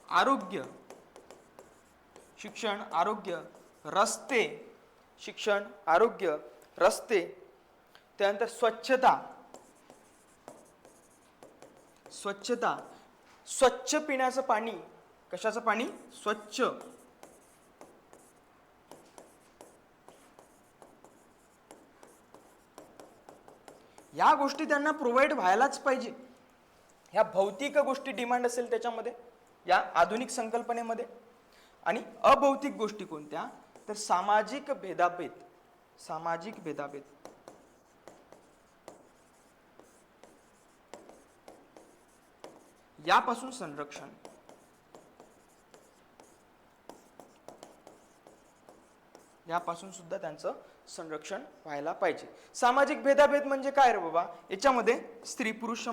आरोग्य, रस्ते, शिक्षण, आरोग्य, रस्ते, त्यानंतर स्वच्छ पिण्याचं पाणी. कशाचं पाणी? स्वच्छ. या गोष्टी त्यांना प्रोव्हाइड व्हायलाच पाहिजे. ह्या भौतिक गोष्टी डिमांड असेल त्याच्यामध्ये, या आधुनिक संकल्पनेमध्ये. आणि अभौतिक गोष्टी कोणत्या? तर सामाजिक भेदाभेद, यापासून संरक्षण. यापासून सुद्धा त्यांचं संरक्षण व्हायला पाहिजे. सामाजिक भेदाभेद म्हणजे काय रे बाबा? याच्यामध्ये स्त्री पुरुष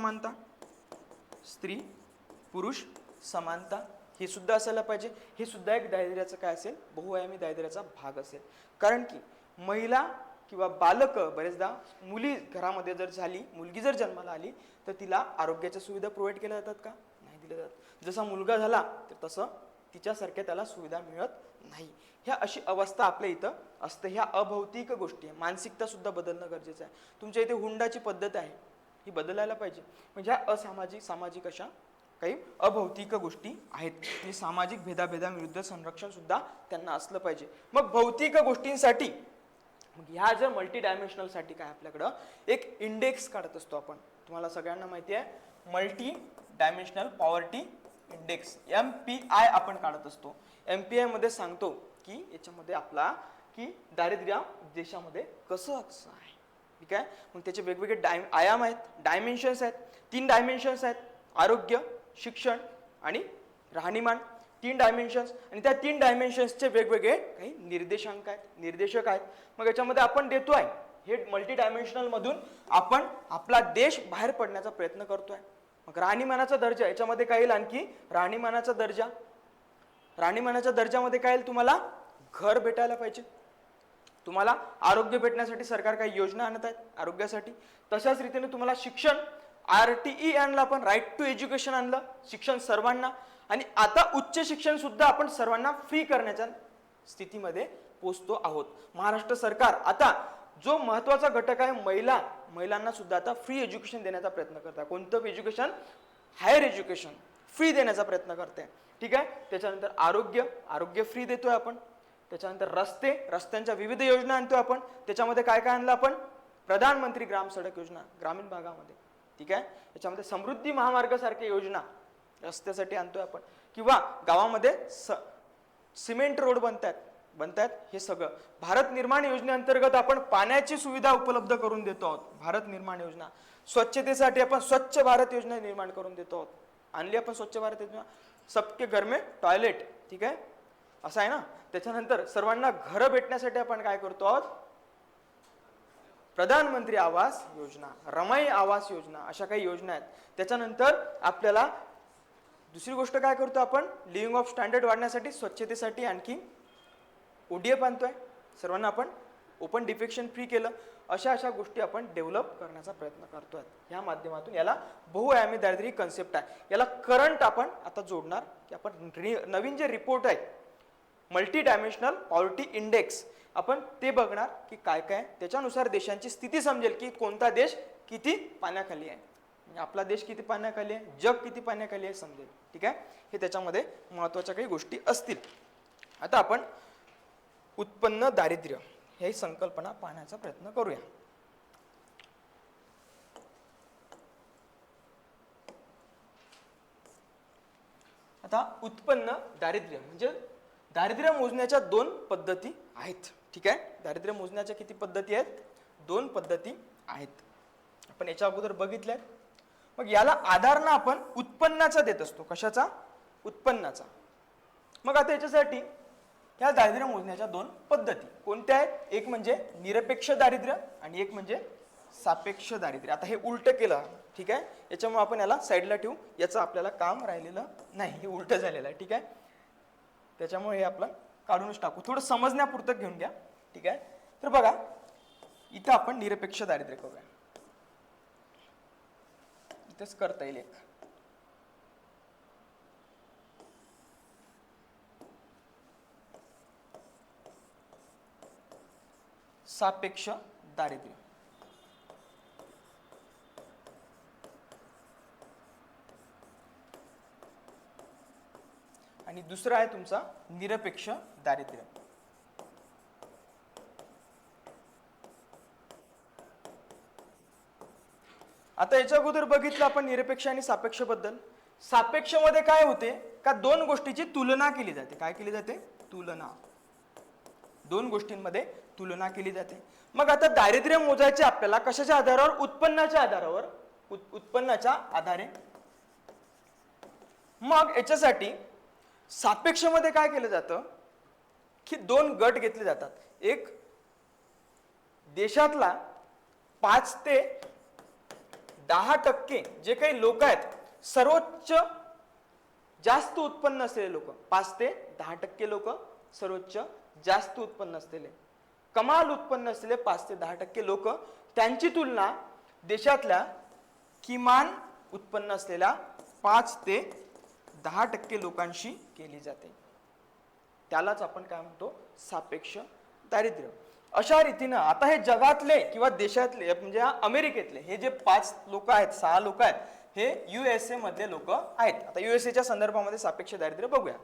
समानता हे सुद्धा असायला पाहिजे. हे सुद्धा एक दारिद्र्याचं काय असेल, बहुआयामी दारिद्र्याचा भाग असेल. कारण की महिला किंवा बालक, बरेचदा मुली घरामध्ये जर झाली, मुलगी जर जन्माला आली तर तिला आरोग्याच्या सुविधा प्रोव्हाइड केल्या जातात का? नाही दिल्या जातात. जसा मुलगा झाला तर तसं तिच्यासारख्या त्याला सुविधा मिळत नाही. ह्या अशी अवस्था आपल्या इथं असते. ह्या अभौतिक गोष्टी आहे. मानसिकता सुद्धा बदलणं गरजेचं आहे. तुमच्या इथे हुंडाची पद्धत आहे, ही बदलायला पाहिजे. म्हणजे ह्या सामाजिक अशा काही अभौतिक गोष्टी आहेत. आणि सामाजिक भेदाभेदाविरुद्ध संरक्षण सुद्धा त्यांना असलं पाहिजे. मग भौतिक गोष्टींसाठी, मग ह्या जर मल्टी डायमेन्शनल साठी काय आपल्याकडं एक इंडेक्स काढत असतो आपण. तुम्हाला सगळ्यांना माहिती आहे multi dimensional poverty index, MPI आपण काढत असतो. MPI मध्ये सांगतो की याच्यामध्ये आपला की दारिद्र्य देशामध्ये कसं आहे, ठीक आहे. मग त्याचे वेगवेगळे आयाम आहेत, डायमेन्शन्स आहेत. 3 डायमेन्शन्स आहेत, आरोग्य, शिक्षण आणि राहणीमान. 3 डायमेन्शन्स, आणि त्या 3 डायमेन्शन्सचे वेगवेगळे काही निर्देशक आहेत. मग याच्यामध्ये आपण देतोय हे मल्टी डायमेन्शनल मधून आपण आपला देश बाहेर पडण्याचा प्रयत्न करतोय. मग राहणीमानाचा दर्जा, याच्यामध्ये काय येईल आणखी राहणीमानाचा दर्जामध्ये काय येईल, तुम्हाला घर भेटायला पाहिजे. तुम्हाला आरोग्य भेटण्यासाठी सरकार काही योजना आणत आहेत आरोग्यासाठी. तशाच रीतीने तुम्हाला शिक्षण, RTE आणलं आपण, राईट टू एज्युकेशन आणलं, शिक्षण सर्वांना. आणि आता उच्च शिक्षण सुद्धा आपण सर्वांना फ्री करण्याच्या स्थितीमध्ये पोहोचतो आहोत. महाराष्ट्र सरकार आता जो महत्वाचा घटक आहे महिलांना सुद्धा आता फ्री एज्युकेशन देण्याचा प्रयत्न करत आहे. कोणतं एज्युकेशन? हायर एज्युकेशन फ्री देण्याचा प्रयत्न करते. ठीक आहे. त्याच्यानंतर आरोग्य फ्री देतोय आपण. त्याच्यानंतर रस्त्यांच्या विविध योजना आणतोय आपण. त्याच्यामध्ये काय काय आणलं आपण? प्रधानमंत्री ग्राम सडक योजना ग्रामीण भागामध्ये. ठीक आहे. त्याच्यामध्ये समृद्धी महामार्ग सारख्या योजना रस्त्यासाठी आणतोय आपण. किंवा गावामध्ये सिमेंट रोड बनतायत. हे सगळं भारत निर्माण योजनेअंतर्गत आपण पाण्याची सुविधा उपलब्ध करून देतो आहोत. भारत निर्माण योजना. स्वच्छतेसाठी आपण स्वच्छ भारत योजना निर्माण करून देतो आहोत. आणली आपण स्वच्छ भारत योजना. सबके घर में टॉयलेट. ठीक आहे. असं आहे ना. त्याच्यानंतर सर्वांना घरं भेटण्यासाठी आपण काय करतो आहोत? प्रधानमंत्री आवास योजना, रमाई आवास योजना, अशा काही योजना आहेत. त्याच्यानंतर आपल्याला दुसरी गोष्ट काय करतो आपण? लिव्हिंग ऑफ स्टँडर्ड वाढण्यासाठी स्वच्छतेसाठी आणखी ODF आणतोय. सर्वांना आपण ओपन डिफेक्शन फ्री केलं. अशा गोष्टी आपण डेव्हलप करण्याचा प्रयत्न करतोय या माध्यमातून. याला बहुआयामी दारिद्र्य कन्सेप्ट आहे. याला करंट आपण आता जोडणार की आपण नवीन जे रिपोर्ट आहे मल्टी डायमेन्शनल पॉवर्टी इंडेक्स, आपण ते बघणार की काय काय. त्याच्यानुसार देशांची स्थिती समजेल की कोणता देश किती पाण्याखाली आहे. आपला देश किती पाण्याखाली आहे, जग किती पाण्याखाली आहे समजेल. ठीक आहे. हे त्याच्यामध्ये महत्त्वाच्या काही गोष्टी असतील. आता आपण उत्पन्न दारिद्र्य ही संकल्पना पाहण्याचा प्रयत्न करूया. आता उत्पन्न दारिद्र्य म्हणजे दारिद्र्य मोजण्याच्या 2 पद्धती आहेत. ठीक आहे. दारिद्र्य मोजण्याच्या किती पद्धती आहेत? 2 पद्धती आहेत. आपण याच्या अगोदर बघितल्यात. मग याला आधार ना आपण उत्पन्नाचा देत असतो. कशाचा? उत्पन्नाचा. मग आता याच्यासाठी ह्या दारिद्र्य मोजण्याच्या 2 पद्धती कोणत्या आहेत? एक म्हणजे निरपेक्ष दारिद्र्य आणि एक म्हणजे सापेक्ष दारिद्र्य. आता हे उलट केलं. ठीक आहे. याच्यामुळे आपण याला साईडला ठेवू. याचं आपल्याला काम राहिलेलं नाही. हे उलट झालेलं आहे. ठीक आहे. त्याच्यामुळे हे आपलं काढूनच टाकू. थोडं समजण्यापुरतं घेऊन घ्या. ठीक आहे. तर बघा इथं आपण निरपेक्ष दारिद्र्य करूया. इथंच करता येईल एक. सापेक्ष दारिद्र्य. आणि दुसरा आहे तुमचा निरपेक्ष दारिद्र्य. आता याच्या अगोदर बघितलं आपण निरपेक्ष आणि सापेक्ष बद्दल. सापेक्ष मध्ये काय होते का 2 गोष्टीची तुलना केली जाते. काय केली जाते? तुलना. 2 गोष्टींमध्ये तुलना केली जाते. मग आता दारिद्र्य मोजायचे आपल्याला कशाच्या आधारावर? उत्पन्नाच्या आधारावर. उत्पन्नाच्या आधारे. मग याच्यासाठी सापेक्ष मध्ये काय केलं जातं की 2 गट घेतले जातात. एक देशातला 5 ते 10% जे काही लोक आहेत, सर्वोच्च जास्त उत्पन्न असलेले लोक, 5 ते 10% लोक सर्वोच्च जास्त उत्पन्न असलेले, कमाल उत्पन्न असलेले 5 ते 10% लोक, त्यांची तुलना देशातल्या किमान उत्पन्न असलेल्या 5 ते 10% लोकांशी केली जाते. त्यालाच आपण काय म्हणतो? सापेक्ष दारिद्र्य. अशा रीतीनं आता हे जगातले किंवा देशातले म्हणजे अमेरिकेतले हे जे 5 लोक आहेत, 6 लोक आहेत, हे USA मधले लोक आहेत. आता USAच्या संदर्भामध्ये सापेक्ष दारिद्र्य बघूया.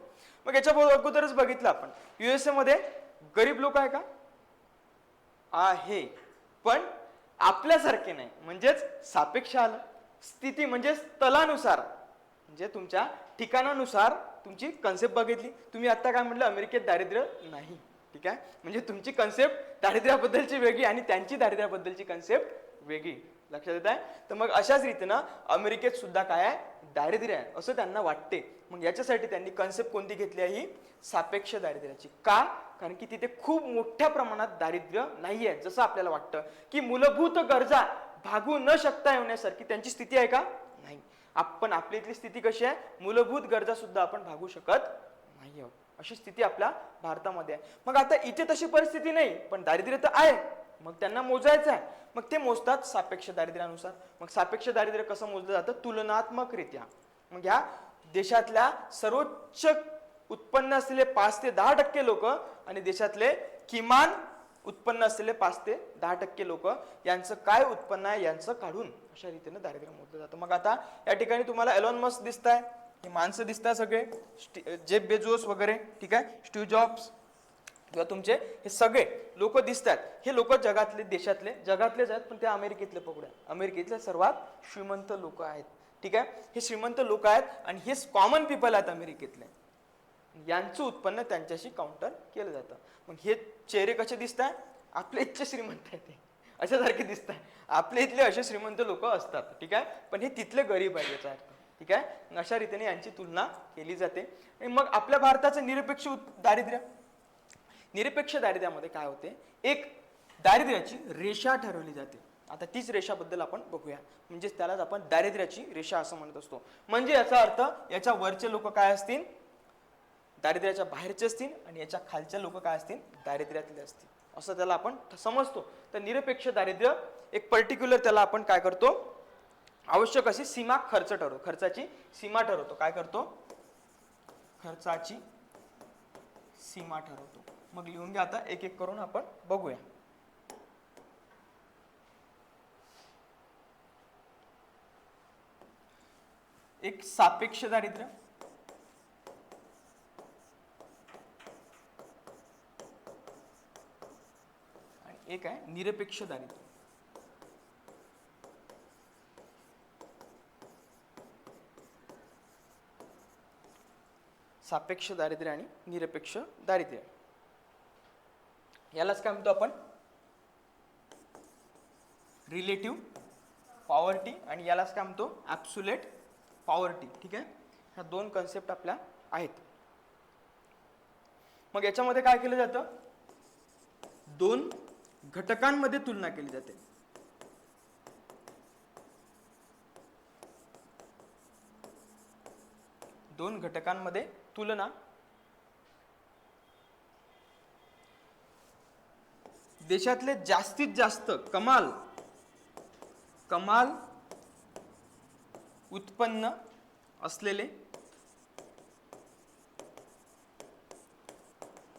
मग याच्या अगोदरच बघितलं आपण USA मध्ये गरीब लोक आहे का? आहे, पण आपल्यासारखे नाही. म्हणजेच सापेक्ष आलं. स्थिती म्हणजे स्थलानुसार म्हणजे तुमच्या ठिकाणानुसार तुमची कन्सेप्ट बघितली. तुम्ही आता काय म्हटलं? अमेरिकेत दारिद्र्य नाही. ठीक आहे. म्हणजे तुमची कन्सेप्ट दारिद्र्याबद्दलची वेगळी आणि त्यांची दारिद्र्याबद्दलची कन्सेप्ट वेगळी. लक्षात येत आहे? तर मग अशाच रीतीनं अमेरिकेत सुद्धा काय आहे? दारिद्र्य आहे असं त्यांना वाटते. मग याच्यासाठी त्यांनी कन्सेप्ट कोणती घेतली आहे? ही सापेक्ष दारिद्र्याची. का? कारण की तिथे खूप मोठ्या प्रमाणात दारिद्र्य नाही आहे. जसं आपल्याला वाटतं की मूलभूत गरजा भागू न शकता येण्यासारखी त्यांची स्थिती आहे का? नाही. आपण आपली इथली स्थिती कशी आहे? मूलभूत गरजा सुद्धा आपण भागू शकत नाही आहोत. अशी स्थिती आपल्या भारतामध्ये आहे. मग आता इथे तशी परिस्थिती नाही, पण दारिद्र्य तर आहे. मग त्यांना मोजायचं आहे. मग ते मोजतात सापेक्ष दारिद्र्यानुसार. मग सापेक्ष दारिद्र्य कसं मोजलं जातं? तुलनात्मकरित्या. मग ह्या देशातल्या सर्वोच्च उत्पन्न असलेले 5 ते 10% लोक आणि देशातले किमान उत्पन्न असलेले 5 ते 10% लोक यांचं काय उत्पन्न आहे यांचं काढून अशा रीतीने दारिद्र्य मोजलं जातं. मग आता या ठिकाणी तुम्हाला एलॉन मस्क दिसत आहे, हे माणसं दिसतात सगळे, जेफ बेझोस वगैरे, ठीक आहे, स्टीव्ह जॉब्स किंवा तुमचे हे सगळे लोक दिसतात. हे लोक जगातलेच आहेत, पण ते अमेरिकेतले पकडूया, अमेरिकेतले सर्वात श्रीमंत लोक आहेत. ठीक आहे, हे श्रीमंत लोक आहेत आणि हे कॉमन पीपल आहेत अमेरिकेतले. यांचं उत्पन्न त्यांच्याशी काउंटर केलं जातं. मग हे चेहरे कसे दिसत आहे, आपल्या इथचे श्रीमंत आहेत, ते अशासारखे दिसत आहे. आपल्या इथले असे श्रीमंत लोक असतात, ठीक आहे, पण हे तिथले गरीब आहेत याचा अर्थ. ठीक आहे, अशा रीतीने यांची तुलना केली जाते. आणि मग आपल्या भारताचं निरपेक्ष दारिद्र्यामध्ये काय होते, एक दारिद्र्याची रेषा ठरवली जाते. आता तीच रेषाबद्दल आपण बघूया, म्हणजेच त्यालाच आपण दारिद्र्याची रेषा असं म्हणत असतो. म्हणजे याचा अर्थ याच्या वरचे लोक काय असतील, दारिद्र्याच्या बाहेरचे असतील, आणि याच्या खालच्या लोक काय असतील, दारिद्र्यातले असतील, असं त्याला आपण समजतो. तर निरपेक्ष दारिद्र्य एक पर्टिक्युलर त्याला आपण काय करतो, आवश्यक अशी सीमा खर्चाची सीमा ठरवतो. काय करतो, खर्चाची सीमा ठरवतो. मग लिहून घ्या, आता एक एक करून आपण बघूया. एक सापेक्ष दारिद्र्य, आणि एक आहे निरपेक्ष दारिद्र्य. सापेक्ष दारिद्र्य आणि निरपेक्ष दारिद्र्य यालाच काय म्हणतो आपण, रिलेटिव्ह पॉवर्टी, आणि यालाच काय म्हणतो, ॲब्सोल्यूट पॉवर्टी. ठीक आहे, ह्या दोन कन्सेप्ट आपल्या आहेत. मग याच्यामध्ये काय केलं जातं, दोन घटकांमध्ये तुलना केली जाते. दोन घटकांमध्ये तुलना, देशातले जास्तीत जास्त कमाल उत्पन्न असलेले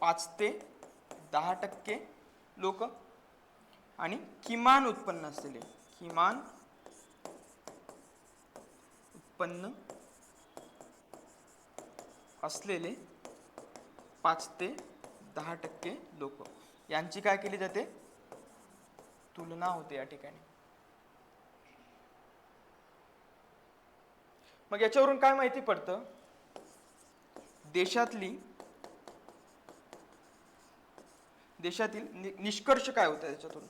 5 ते 10% लोक, आणि किमान उत्पन्न असलेले 5 ते 10% लोक यांची काय केली जाते, तुलना होते या ठिकाणी. मग याच्यावरून काय माहिती पडतं, देशातील निष्कर्ष काय होतात, याच्यातून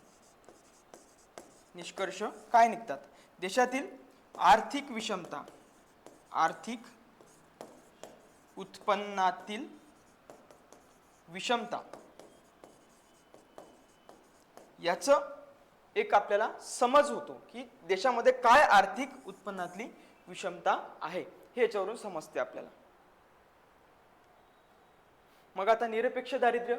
निष्कर्ष काय निघतात. देशातील आर्थिक विषमता, आर्थिक उत्पन्नातील विषमता, याचं एक आपल्याला समज होतो की देशामध्ये काय आर्थिक उत्पन्नातली विषमता आहे, हे याच्यावरून समजते आपल्याला. मग आता निरपेक्ष दारिद्र्य,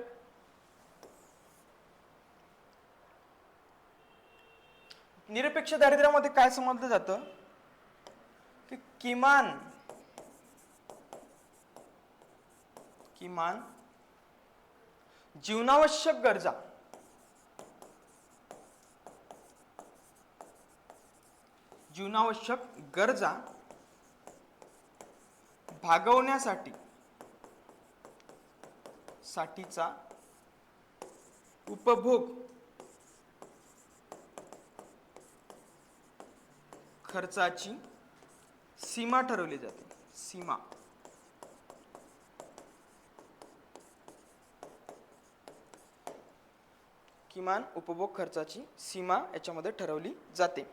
निरपेक्ष दारिद्र्यामध्ये काय समजलं जातं की किमान जीवनावश्यक गरजा भागवण्यासाठीचा उपभोग खर्चाची सीमा ठरवली जाते. सीमा किमान उपभोग खर्चाची सीमा याच्यामध्ये ठरवली जाते.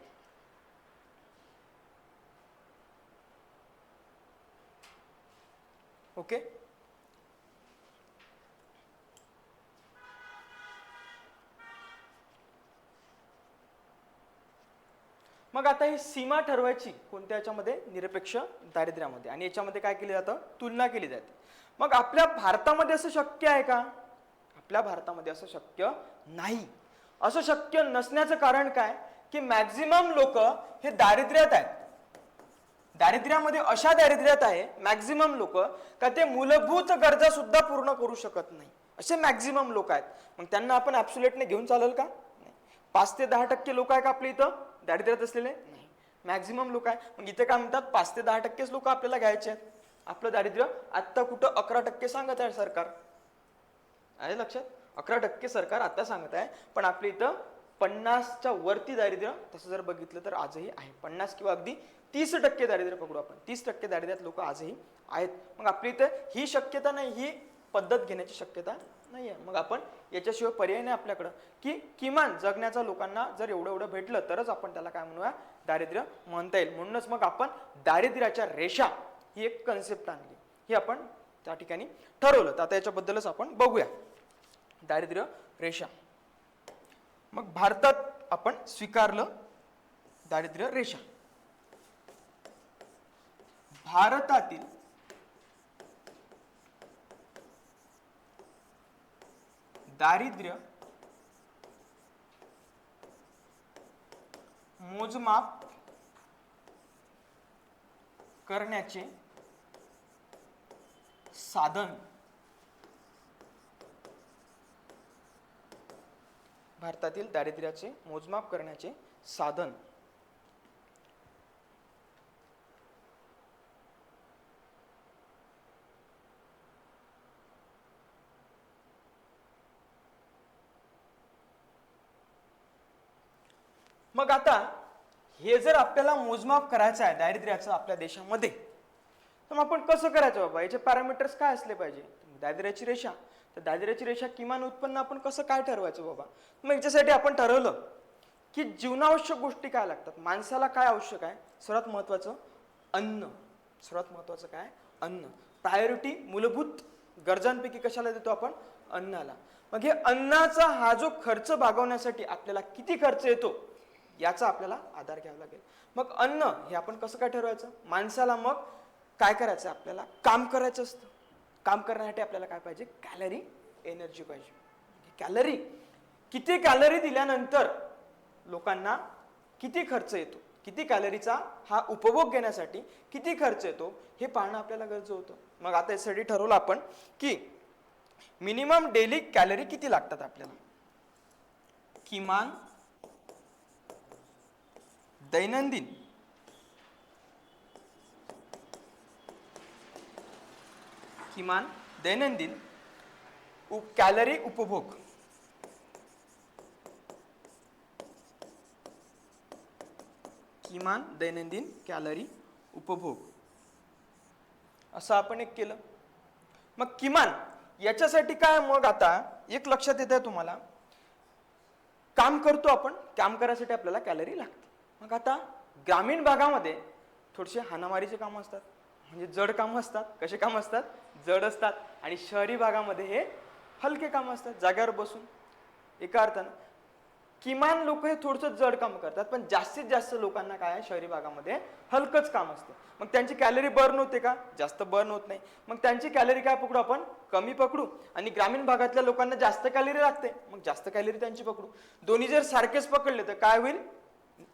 ओके, मग आता ही सीमा ठरवायची कोणत्या याच्यामध्ये, निरपेक्ष दारिद्र्यामध्ये, आणि याच्यामध्ये काय केलं जातं, तुलना केली जाते. मग आपल्या भारतामध्ये असं शक्य आहे का, आपल्या भारतामध्ये असं शक्य नाही. असं शक्य नसण्याचं कारण काय की मॅक्झिमम लोक हे दारिद्र्यात आहेत. दारिद्र्यामध्ये अशा दारिद्र्यात आहे मॅक्झिमम लोक का ते मूलभूत गरजा सुद्धा पूर्ण करू शकत नाही, असे मॅक्झिमम लोक आहेत. मग त्यांना आपण ऍब्सोल्युटली घेऊन चालेल का? नाही. 5 ते 10% लोक आहे का आपल्या इथं दारिद्र्यात असलेले? नाही, मॅक्झिमम लोक आहे. मग इथे काय म्हणतात, 5 ते 10%च लोक आपल्याला घ्यायचे आहेत. आपलं दारिद्र्य आता कुठं 11% सांगत आहे सरकार, आहे लक्षात? 11% सरकार आता सांगत आहे, पण आपल्या इथं 50च्या वरती दारिद्र्य तसं जर बघितलं तर आजही आहे. 50 किंवा अगदी 30% दारिद्र्य पकडू आपण, 30% दारिद्र्यात लोक आजही आहेत. मग आपली इथं ही शक्यता नाही, ही पद्धत घेण्याची शक्यता नाही आहे. मग आपण याच्याशिवाय पर्याय नाही आपल्याकडं, की किमान जगण्याचा लोकांना जर एवढं एवढं भेटलं तरच आपण त्याला काय म्हणूया, दारिद्र्य म्हणता येईल. म्हणूनच मग आपण दारिद्र्याच्या रेषा ही एक कन्सेप्ट आणली, ही आपण त्या ठिकाणी ठरवलं. तर आता याच्याबद्दलच आपण बघूया, दारिद्र्य रेषा. मग भारतात आपण स्वीकारलं दारिद्र्य रेषा. भारतातील दारिद्र्य मोजमाप करण्याचे साधन, भारतातील दारिद्र्याचे मोजमाप करण्याचे साधन मग आता हे जर आपल्याला मोजमाप करायचं आहे दारिद्र्याचं आपल्या देशामध्ये, तर मग आपण कसं करायचं बाबा, याचे पॅरामीटर्स काय असले पाहिजे? दारिद्र्याची रेषा, तर दारिद्र्याची रेषा किमान उत्पन्न आपण कसं काय ठरवायचं बाबा? मग याच्यासाठी आपण ठरवलं की जीवनावश्यक गोष्टी काय लागतात, माणसाला काय आवश्यक आहे. सर्वात महत्वाचं अन्न, सर्वात महत्वाचं काय, अन्न. प्रायोरिटी मूलभूत गरजांपैकी कशाला देतो आपण? अन्नाला. मग हे अन्नाचा हा जो खर्च भागवण्यासाठी आपल्याला किती खर्च येतो याचा आपल्याला आधार घ्यावा लागेल. मग अन्न हे आपण कसं काय ठरवायचं? माणसाला मग काय करायचं, आपल्याला काम करायचं असतं. काम करण्यासाठी आपल्याला काय पाहिजे? कॅलरी, एनर्जी पाहिजे. कॅलरी, किती कॅलरी दिल्यानंतर लोकांना किती खर्च येतो, किती कॅलरीचा हा उपभोग घेण्यासाठी किती खर्च येतो हे पाहणं आपल्याला गरजेचं होतं. मग आता यासाठी ठरवलं आपण की मिनिमम डेली कॅलरी किती लागतात आपल्याला, किमान दैनंदिन कॅलरी उपभोग, किमान दैनंदिन कॅलरी उपभोग असं आपण एक केलं. मग किमान याच्यासाठी काय, मग आता एक लक्षात येत आहे तुम्हाला, काम करतो आपण, काम करायसाठी आपल्याला कॅलरी लागते. मग आता ग्रामीण भागामध्ये थोडेसे हाणामारीचे काम असतात, म्हणजे जड काम असतात. कसे काम असतात? जड असतात. आणि शहरी भागामध्ये हे हलके काम असतात, जाग्यावर बसून. एका अर्थानं किमान लोक हे थोडंसं जड काम करतात, पण जास्तीत जास्त लोकांना काय आहे, शहरी भागामध्ये हलकंच काम असतं. मग त्यांची कॅलरी बर्न होते का? जास्त बर्न होत नाही. मग त्यांची कॅलरी काय पकडू आपण? कमी पकडू. आणि ग्रामीण भागातल्या लोकांना जास्त कॅलरी लागते, मग जास्त कॅलरी त्यांची पकडू. दोन्ही जर सारखेच पकडले तर काय होईल?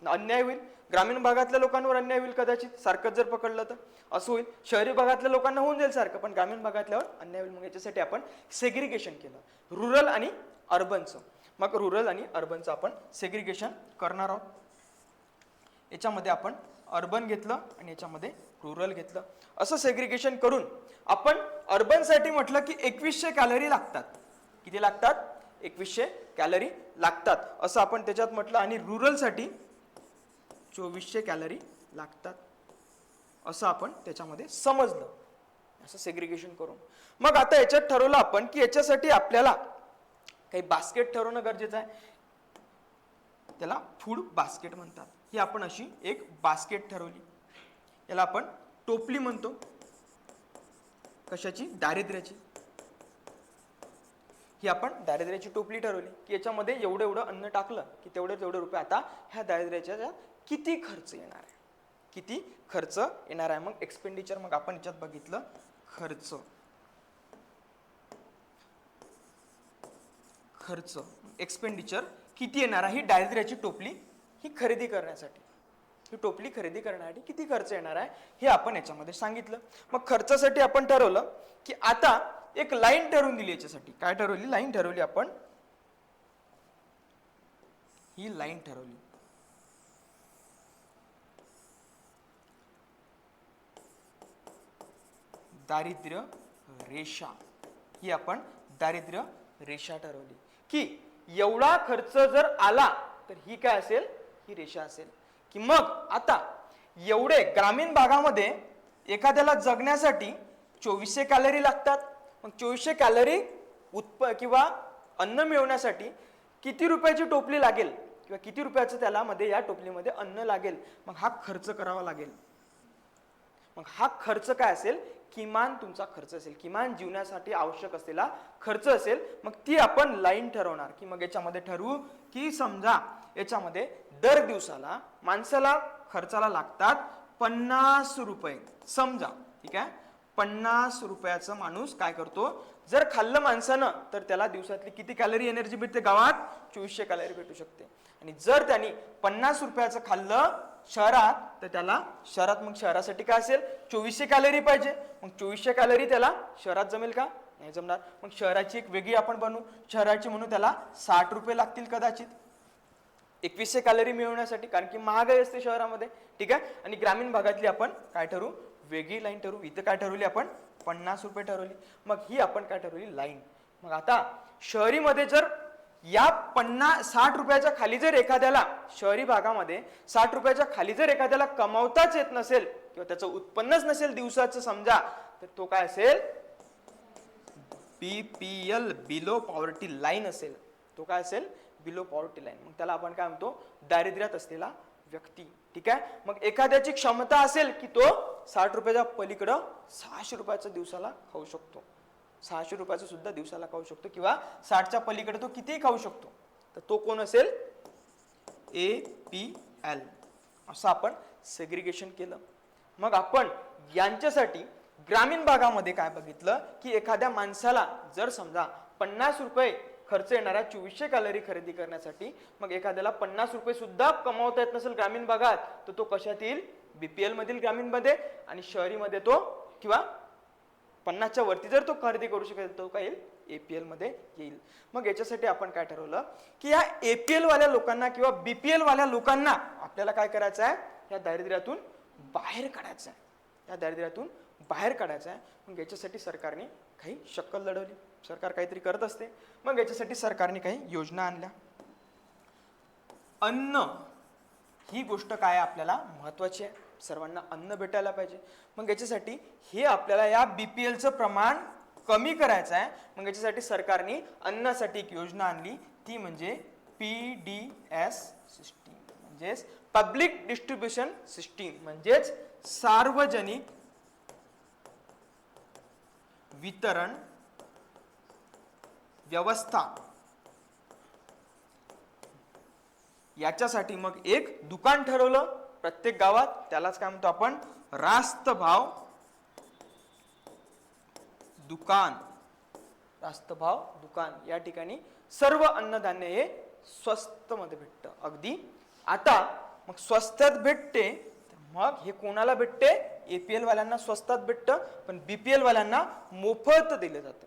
अन्याय होईल. ग्रामीण भागातल्या लोकांवर अन्याय होईल कदाचित, सारखंच जर पकडलं तर असं होईल. शहरी भागातल्या लोकांना होऊन जाईल सारखं, पण ग्रामीण भागातल्यावर अन्याय होईल. मग याच्यासाठी आपण सेग्रिगेशन केलं, रुरल आणि अर्बनचं. मग रुरल आणि अर्बनचं आपण सेग्रिगेशन करणार आहोत. याच्यामध्ये आपण अर्बन घेतलं आणि याच्यामध्ये रुरल घेतलं. असं सेग्रिगेशन करून आपण अर्बनसाठी म्हटलं की 2100 कॅलरी लागतात. किती लागतात? 2100 कॅलरी लागतात असं आपण त्याच्यात म्हटलं. आणि रुरलसाठी 2400 कॅलरी लागतात असं आपण त्याच्यामध्ये समजलं, असं सेग्रिगेशन करून. मग आता याच्यात ठरवलं आपण की याच्यासाठी आपल्याला काही बास्केट ठरवणं गरजेचं आहे. त्याला फूड बास्केट म्हणतात. ही आपण अशी एक बास्केट ठरवली. याला आपण टोपली म्हणतो. कशाची? दारिद्र्याची. ही आपण दारिद्र्याची टोपली ठरवली की याच्यामध्ये एवढं एवढं अन्न टाकलं की तेवढे तेवढे रुपये आता ह्या दारिद्र्याच्या किती खर्च येणार आहे, किती खर्च येणार आहे. मग एक्सपेंडिचर, मग आपण याच्यात बघितलं खर्च. एक्सपेंडिचर किती येणार आहे ही दारिद्र्याची टोपली ही खरेदी करण्यासाठी. ही टोपली खरेदी करण्यासाठी किती खर्च येणार आहे हे आपण याच्यामध्ये सांगितलं. मग खर्चासाठी आपण ठरवलं की आता एक लाईन ठरवून दिली याच्यासाठी. काय ठरवली? लाईन ठरवली आपण. ही लाईन ठरवली. दारिद्र्य रेषा. ही आपण दारिद्र्य रेषा ठरवली की एवढा खर्च जर आला तर ही काय असेल? ही रेषा असेल. की मग आता एवढे ग्रामीण भागामध्ये एखाद्याला जगण्यासाठी 2400 कॅलरी लागतात. मग 2400 कॅलरी किंवा अन्न मिळवण्यासाठी किती रुपयाची टोपली लागेल किंवा किती रुपयाचं त्याला मध्ये या टोपलीमध्ये अन्न लागेल, मग हा खर्च करावा लागेल. मग हा खर्च काय असेल? किमान तुमचा खर्च असेल, किमान जीवनासाठी आवश्यक असलेला खर्च असेल. मग ती आपण लाईन ठरवणार की मग याच्यामध्ये ठरवू की समजा याच्यामध्ये दर दिवसाला माणसाला खर्चाला लागतात 50 रुपये समजा. ठीक आहे, 50 रुपयाचं माणूस काय करतो? जर खाल्लं माणसानं तर त्याला दिवसातली किती कॅलरी एनर्जी भेटते? गावात 2400 कॅलरी भेटू शकते. आणि जर त्यांनी 50 रुपयाचं खाल्लं शहरात तर त्याला शहरात, मग शहरासाठी काय असेल? 2400 कॅलरी पाहिजे. मग 2400 कॅलरी त्याला शहरात जमेल का? नाही जमणार. मग शहराची एक वेगळी आपण बनवू. शहराची म्हणून त्याला 60 रुपये लागतील कदाचित 2100 कॅलरी मिळवण्यासाठी, कारण की महागाई असते शहरामध्ये. ठीक आहे, आणि ग्रामीण भागातली आपण काय ठरवू? वेगळी लाईन ठरवू. इथं काय ठरवली आपण? 50 रुपये ठरवली. मग ही आपण काय ठरवली? लाईन. मग आता शहरीमध्ये जर या 60 रुपयाच्या खाली जर एखाद्याला, शहरी भागामध्ये 60 रुपयाच्या खाली जर एखाद्याला कमावताच येत नसेल किंवा त्याचं उत्पन्नच नसेल दिवसाचं समजा, तर तो काय असेल? BPL, बिलो पॉवर्टी लाईन असेल. तो काय असेल? Below poverty line. मग त्याला आपण काय म्हणतो? दारिद्र्यात असलेला व्यक्ती. ठीक आहे, मग एखाद्याची क्षमता असेल की तो 60 रुपयाच्या पलीकडं 600 रुपयाचं दिवसाला खाऊ शकतो. 600 रुपयाचं सुद्धा दिवसाला खाऊ शकतो किंवा 60च्या पलीकडे तो कितीही खाऊ शकतो. तर तो कोण असेल? APL. असं आपण सेग्रिगेशन केलं. मग आपण यांच्यासाठी ग्रामीण भागामध्ये काय बघितलं की एखाद्या माणसाला जर समजा 50 रुपये खर्च येणारा 2400 कॅलरी खरेदी करण्यासाठी, मग एखाद्याला 50 रुपये सुद्धा कमावता येत नसेल ग्रामीण भागात, तर तो कशात येईल? BPL मधील ग्रामीण मध्ये. आणि शहरीमध्ये तो किंवा 50च्या वरती जर तो खरेदी करू शकेल तो काय येईल? APL मध्ये येईल. मग याच्यासाठी आपण काय ठरवलं की या APL वाल्या लोकांना किंवा BPL वाल्या लोकांना आपल्याला काय करायचं आहे? या दारिद्र्यातून बाहेर काढायचं आहे. या दारिद्र्यातून बाहेर काढायचं आहे. मग याच्यासाठी सरकारने काही शक्कल लढवली. सरकार काहीतरी करत असते. मग याच्यासाठी सरकारने काही योजना आणल्या. अन्न ही गोष्ट काय आपल्याला महत्वाची आहे. सर्वांना अन्न भेटायला पाहिजे. मग याच्यासाठी हे आपल्याला या BPLचं प्रमाण कमी करायचं आहे. मग याच्यासाठी सरकारने अन्नासाठी एक योजना आणली. ती म्हणजे PDS सिस्टीम, म्हणजेच पब्लिक डिस्ट्रीब्युशन सिस्टीम, म्हणजेच सार्वजनिक वितरण व्यवस्था. याच्यासाठी मग एक दुकान ठरवलं प्रत्येक गावात. त्यालाच काय म्हणतो आपण? रास्त भाव दुकान. रास्त भाव दुकान. या ठिकाणी सर्व अन्नधान्य हे स्वस्त मध्ये भेटतं अगदी. आता मग स्वस्तात भेटते, मग हे कोणाला भेटते? APL वाल्यांना स्वस्तात भेटतं, पण BPL वाल्यांना मोफत दिलं जातं.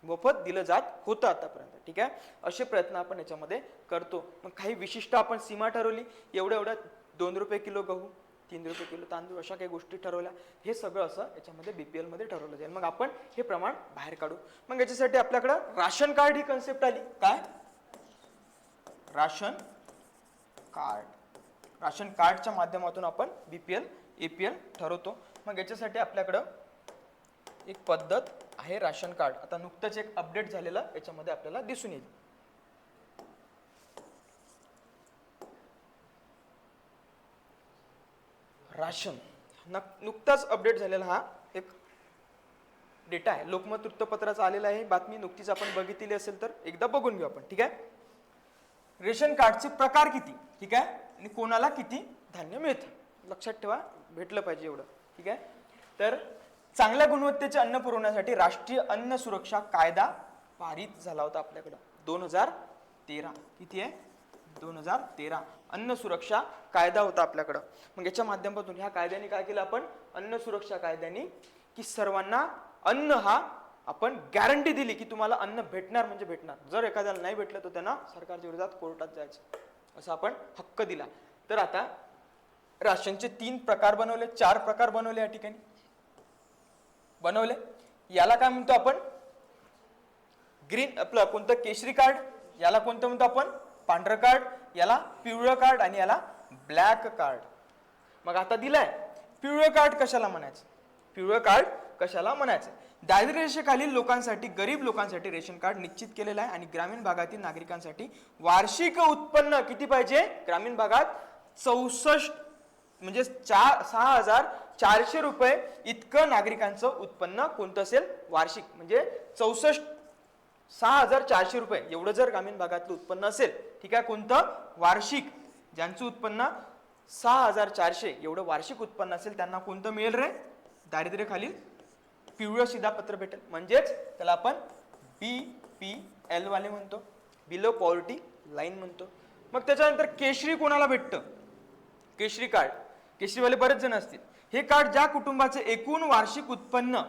मोफत दिलं जात होतं आतापर्यंत. ठीक आहे, असे प्रयत्न आपण याच्यामध्ये करतो. मग काही विशिष्ट आपण सीमा ठरवली. एवढ्या 2 रुपये किलो गहू, 3 रुपये किलो तांदूळ, अशा काही गोष्टी ठरवल्या. हे सगळं असं याच्यामध्ये BPL मध्ये ठरवलं जाईल. मग आपण हे प्रमाण बाहेर काढू. मग याच्यासाठी आपल्याकडं राशन कार्ड ही कन्सेप्ट आली. काय? Ration card. राशन कार्डच्या माध्यमातून आपण BPL APL ठरवतो. मग याच्यासाठी आपल्याकडं एक पद्धत आहे राशन कार्ड. आता नुकतंच एक अपडेट झालेलं याच्यामध्ये आपल्याला दिसून येईल. राशन नुकताच अपडेट झालेला हा एक डेटा आहे. लोकमत वृत्तपत्राचा आलेला आहे बातमी, नुकतीच आपण बघितली असेल तर एकदा बघून घेऊ आपण. ठीक आहे, रेशन कार्डचे प्रकार किती, ठीक आहे, आणि कोणाला किती धान्य मिळतं लक्षात ठेवा, भेटलं पाहिजे एवढं. ठीक आहे, तर चांगल्या गुणवत्तेचे अन्न पुरवण्यासाठी राष्ट्रीय अन्न सुरक्षा कायदा पारित झाला होता आपल्याकडं 2013. किती आहे? 2013 अन्न सुरक्षा कायदा होता आपल्याकडं. मग याच्या माध्यमातून ह्या कायद्याने काय केलं आपण, अन्न सुरक्षा कायद्याने की सर्वांना अन्न हा आपण गॅरंटी दिली की तुम्हाला अन्न भेटणार म्हणजे भेटणार. जर एखाद्याला नाही भेटलं तर त्यांना सरकारच्या विरोधात कोर्टात जायचं, असं आपण हक्क दिला. तर आता राशनचे 3 प्रकार बनवले, 4 प्रकार बनवले या ठिकाणी बनवले. याला काय म्हणतो आपण, ग्रीन आपलं कोणतं केशरी कार्ड, याला कोणतं म्हणतो आपण पांढरं कार्ड, याला पिवळं कार्ड आणि याला ब्लॅक कार्ड. मग आता दिलाय पिवळं कार्ड कशाला म्हणायचं, पिवळं कार्ड कशाला म्हणायचं. दारिद्र्य रेषेखालील लोकांसाठी, गरीब लोकांसाठी रेशन कार्ड निश्चित केलेलं आहे आणि ग्रामीण भागातील नागरिकांसाठी वार्षिक उत्पन्न किती पाहिजे, ग्रामीण भागात 64 म्हणजे 6,400 रुपये इतकं नागरिकांचं उत्पन्न कोणतं असेल, वार्षिक म्हणजे 6,400 रुपये एवढं जर ग्रामीण भागातलं उत्पन्न असेल, ठीक आहे, कोणतं वार्षिक, ज्यांचं उत्पन्न 6,400 एवढं वार्षिक उत्पन्न असेल त्यांना कोणतं मिळेल रे, दारिद्र्याखालील पिवळं शिधापत्र भेटेल. म्हणजेच त्याला आपण BPL वाले म्हणतो, बिलो पॉवर्टी लाईन म्हणतो. मग त्याच्यानंतर केशरी कोणाला भेटतं, केशरी कार्ड, केशरीवाले बरेच जण असतील. हे कार्ड ज्या कुटुंबाचे एकूण वार्षिक उत्पन्न,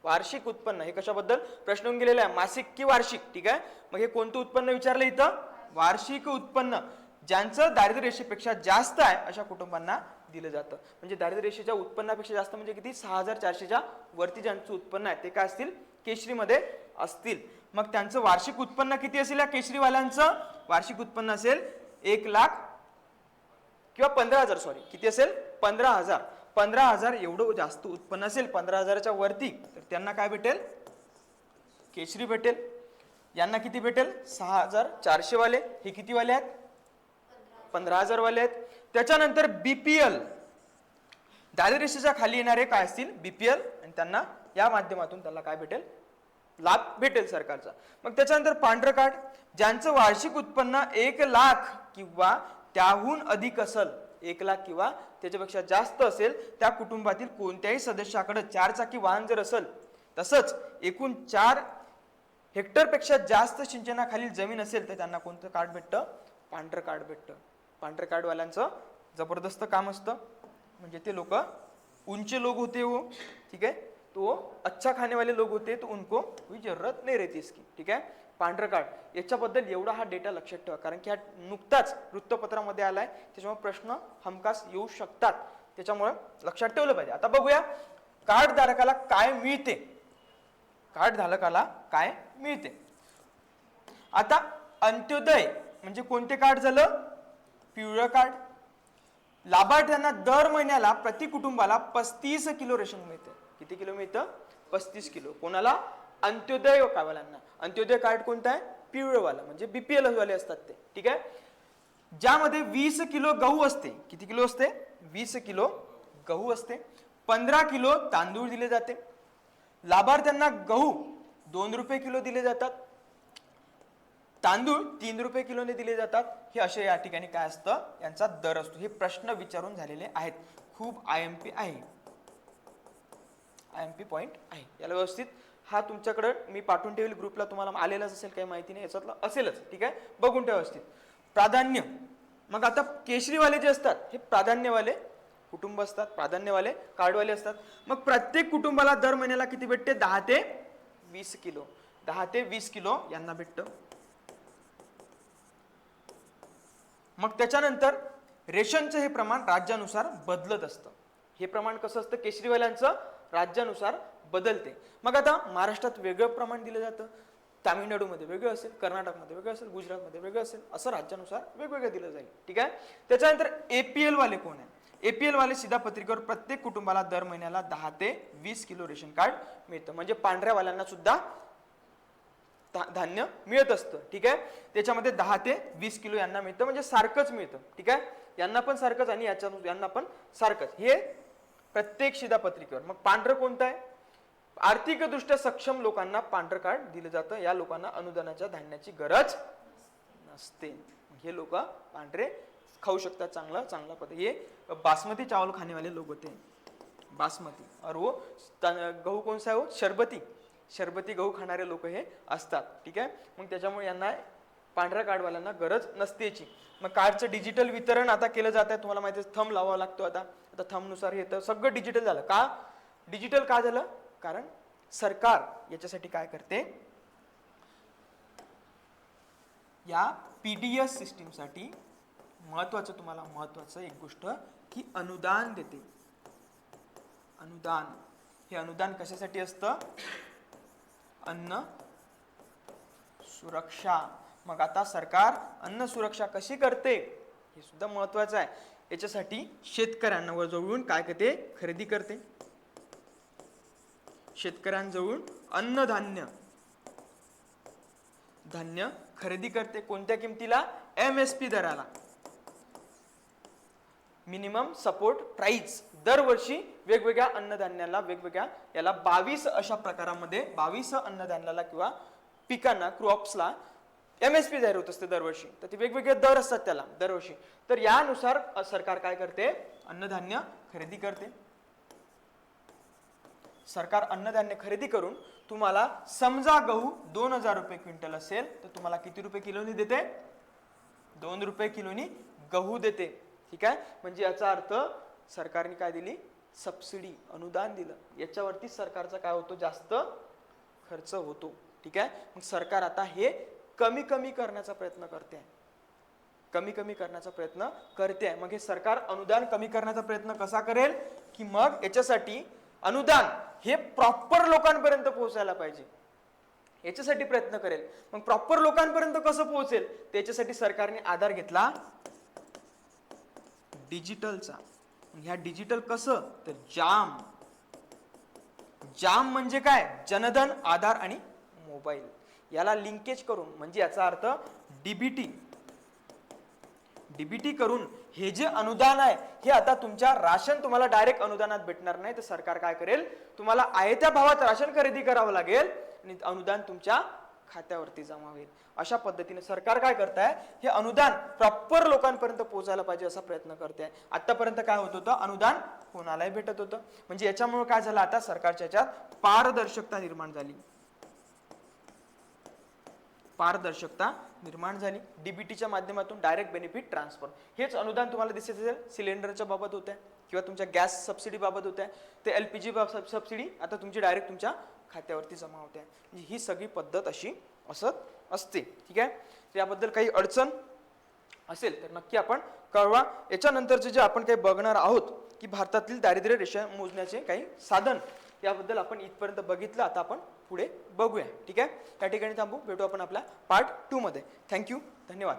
वार्षिक उत्पन्न, हे कशाबद्दल प्रश्न येऊन गेलेला आहे, मासिक की वार्षिक, ठीक आहे. मग हे कोणतं उत्पन्न विचारलं इथं, वार्षिक उत्पन्न, ज्यांचं दारिद्र्य रेषेपेक्षा जास्त आहे अशा कुटुंबांना दिलं जातं. म्हणजे दारिद्र्य रेषेच्या उत्पन्नापेक्षा जास्त म्हणजे किती, 6,400च्या वरती ज्यांचं उत्पन्न आहे ते काय असतील, केशरीमध्ये असतील. मग त्यांचं वार्षिक उत्पन्न किती असेल, या केशरीवाल्यांचं वार्षिक उत्पन्न असेल 1 लाख किंवा 15,000, सॉरी किती असेल, 15,000 एवढं जास्त उत्पन्न असेल 15,000च्या वरती, तर त्यांना काय भेटेल, केशरी भेटेल. यांना किती भेटेल, 6,400 वाले, हे किती वाले आहेत, 15,000 वाले आहेत. त्याच्यानंतर BPL, दारिद्र्य रेषेच्या खाली येणारे काय असतील, BPL, आणि त्यांना या माध्यमातून त्याला काय भेटेल, लाभ भेटेल सरकारचा. मग त्याच्यानंतर पांढरं कार्ड, ज्यांचं वार्षिक उत्पन्न 1 लाख किंवा त्याहून अधिक असेल, 1 लाख किंवा त्याच्यापेक्षा जास्त असेल, त्या कुटुंबातील कोणत्याही सदस्याकडे 4 चाकी वाहन जर असेल, तसंच एकूण 4 हेक्टरपेक्षा जास्त सिंचनाखालील जमीन असेल, तर त्यांना कोणतं कार्ड भेटतं, पांढरं कार्ड भेटतं. पांढरं कार्डवाल्यांचं जबरदस्त काम असतं, म्हणजे ते लोक ऊंचे लोग होते हो, ठीक है, तो अच्छा खाने वाले लोग होते, तो उनको कोई जरूरत नहीं रहती इसकी, ठीक है. पांढरं कार्ड, याच्याबद्दल एवढा हा डेटा लक्षात ठेवा, कारण की हा नुकताच वृत्तपत्रामध्ये आलाय, त्याच्यामुळे प्रश्न हमखास येऊ शकतात, त्याच्यामुळे लक्षात ठेवलं पाहिजे. आता बघूया कार्ड धारकाला काय मिळते, कार्ड धारकाला काय मिळते. आता अंत्योदय म्हणजे कोणते कार्ड झालं, पिवळं कार्ड. लाभार्थ्यांना दर महिन्याला प्रति कुटुंबाला 35 किलो रेशन मिळते. किती किलो मिळतं, 35 किलो. कोणाला, अंत्योदय कार्डवाल्यांना. अंत्योदय कार्ड कोणतं आहे, पिवळंवाला, म्हणजे BPL वाले असतात ते, ठीक आहे. ज्यामध्ये 20 किलो गहू असते, किती किलो असते, 20 किलो गहू असते, 15 किलो तांदूळ दिले जाते. लाभार्थ्यांना गहू 2 रुपये किलो दिले जातात, तांदूळ 3 रुपये किलोने दिले जातात. हे असे या ठिकाणी काय असतं, यांचा दर असतो. हे प्रश्न विचारून झालेले आहेत, खूप IMP आहे, IMP पॉइंट आहे. याला व्यवस्थित हा तुमच्याकडे मी पाठवून ठेवेल ग्रुपला, तुम्हाला आलेलाच असेल, काही माहिती नाही याच्यातलं असेलच, ठीक आहे, बघून ठेवा व्यवस्थित. प्राधान्य, मग आता केशरीवाले जे असतात हे प्राधान्यवाले कुटुंब असतात, प्राधान्यवाले कार्डवाले असतात. मग प्रत्येक कुटुंबाला दर महिन्याला किती भेटते, 10 ते 20 किलो, 10 ते 20 किलो यांना भेटतं. मग त्याच्यानंतर रेशनचं हे प्रमाण राज्यानुसार बदलत असतं. हे प्रमाण कसं असतं, केशरीवाल्यांचं राज्यानुसार बदलते. मग आता महाराष्ट्रात वेगळं प्रमाण दिलं जातं, तामिळनाडूमध्ये वेगळं असेल, कर्नाटकमध्ये वेगळं असेल, गुजरातमध्ये वेगळं असेल, असं राज्यानुसार वेगवेगळं दिलं जाईल, ठीक आहे. त्याच्यानंतर APL वाले कोण आहे, APL वाले शिधापत्रिकेवर प्रत्येक कुटुंबाला दर महिन्याला 10 ते 20 किलो रेशन कार्ड मिळतं. म्हणजे पांढऱ्यावाल्यांना सुद्धा धान्य मिळत असतं, ठीक आहे. त्याच्यामध्ये 10 ते 20 किलो यांना मिळतं, म्हणजे सारखंच मिळतं, ठीक आहे. यांना पण सारखंच आणि यांना पण सारखंच, हे प्रत्येक शिधापत्रिकेवर. मग पांढरं कोणतं आहे, आर्थिकदृष्ट्या सक्षम लोकांना पांढरं कार्ड दिलं जातं. या लोकांना अनुदानाच्या धान्याची गरज नसते. हे लोक पांढरे खाऊ शकतात चांगला पद्धत. हे बासमती चावल खाने वाले लोग होते, बासमती. और वो गहू कौन सा है, वो शरबती गहू खाणारे लोक हे असतात, ठीक आहे. मग त्याच्यामुळे यांना पांढऱ्या कार्डवाल्यांना गरज नसते याची. मग कार्डचं डिजिटल वितरण आता केलं जात आहे. तुम्हाला माहिती आहे थंब लावावा लागतो. आता थंबनुसार येतं, सगळं डिजिटल झालं. का डिजिटल का झालं? कारण सरकार याच्यासाठी काय करते, या पीडीएस सिस्टीमसाठी महत्वाचं, तुम्हाला महत्वाचं एक गोष्ट की अनुदान देते. अनुदान, हे अनुदान कशासाठी असतं? अन्न सुरक्षा. मग आता सरकार अन्न सुरक्षा कशी करते हे सुद्धा महत्वाचं आहे. याच्यासाठी शेतकऱ्यांवर जवळून काय करते, खरेदी करते. शेतकऱ्यांजवळून अन्नधान्य खरेदी करते. कोणत्या किमतीला? MSP दराला, मिनिमम सपोर्ट प्राइस. दरवर्षी वेगवेगळ्या अन्नधान्याला, वेगवेगळ्या याला 22 अशा प्रकारामध्ये 22 अन्नधान्याला किंवा पिकांना, क्रॉप्सला MSP जाहीर होत असते दरवर्षी. तर ते वेगवेगळे दर असतात त्याला दरवर्षी. तर यानुसार सरकार काय करते, अन्नधान्य खरेदी करते. सरकार अन्नधान्य खरेदी करून तुम्हाला, समजा गहू 2000 रुपये क्विंटल असेल तर तुम्हाला किती रुपये किलोनी देते? 2 रुपये किलोनी गहू देते. ठीक आहे. म्हणजे याचा अर्थ सरकारने काय दिली? सबसिडी, अनुदान दिलं. याच्यावरती सरकारचा काय होतो, जास्त खर्च होतो. ठीक आहे. मग सरकार आता हे कमी करण्याचा प्रयत्न करते आहे. कमी करण्याचा प्रयत्न करते आहे. मग हे सरकार अनुदान कमी करण्याचा प्रयत्न कसा करेल, की मग याच्यासाठी अनुदान हे प्रॉपर लोकांपर्यंत पोहोचायला पाहिजे, याच्यासाठी प्रयत्न करेल. मग प्रॉपर लोकांपर्यंत कसं पोहोचेल, त्याच्यासाठी सरकारने आधार घेतला डिजिटलचा. ह्या डिजिटल कसं, तर जाम म्हणजे काय, जनधन, आधार आणि मोबाईल याला लिंकेज करून, म्हणजे याचा अर्थ डीबीटी करून हे जे अनुदान आहे हे आता तुमच्या राशन तुम्हाला डायरेक्ट अनुदानात भेटणार नाही. तर सरकार काय करेल, तुम्हाला आहे त्या भावात राशन खरेदी करावं लागेल आणि अनुदान तुमच्या खात्यावरती जमा होईल. अशा पद्धतीने सरकार काय करत आहे, हे अनुदान प्रॉपर लोकांपर्यंत पोहोचायला पाहिजे असा प्रयत्न करते आहे. आतापर्यंत काय होत होतं, अनुदान कोणालाही भेटत होतं. म्हणजे याच्यामुळे काय झालं, आता सरकारच्या याच्यात पारदर्शकता निर्माण झाली. डीबीटीच्या माध्यमातून डायरेक्ट बेनिफिट ट्रान्सफर. हेच अनुदान तुम्हाला दिसत असेल सिलेंडरच्या बाबत होत्या किंवा तुमच्या गॅस सबसिडी बाबत होत्या. ते LPG सबसिडी आता तुमची डायरेक्ट तुमच्या खात्यावरती जमा होते. म्हणजे ही सगळी पद्धत अशी असते. ठीक आहे. याबद्दल काही अडचण असेल तर नक्की आपण कळवा. याच्यानंतरचे जे आपण काही बघणार आहोत की भारतातील दारिद्र्य रेषा मोजण्याचे काही साधन, याबद्दल आपण इथपर्यंत बघितलं. आता आपण पुढे बघूया. ठीक आहे. त्या ठिकाणी थांबू, भेटू आपण आपल्या पार्ट 2 मध्ये. थँक्यू, धन्यवाद.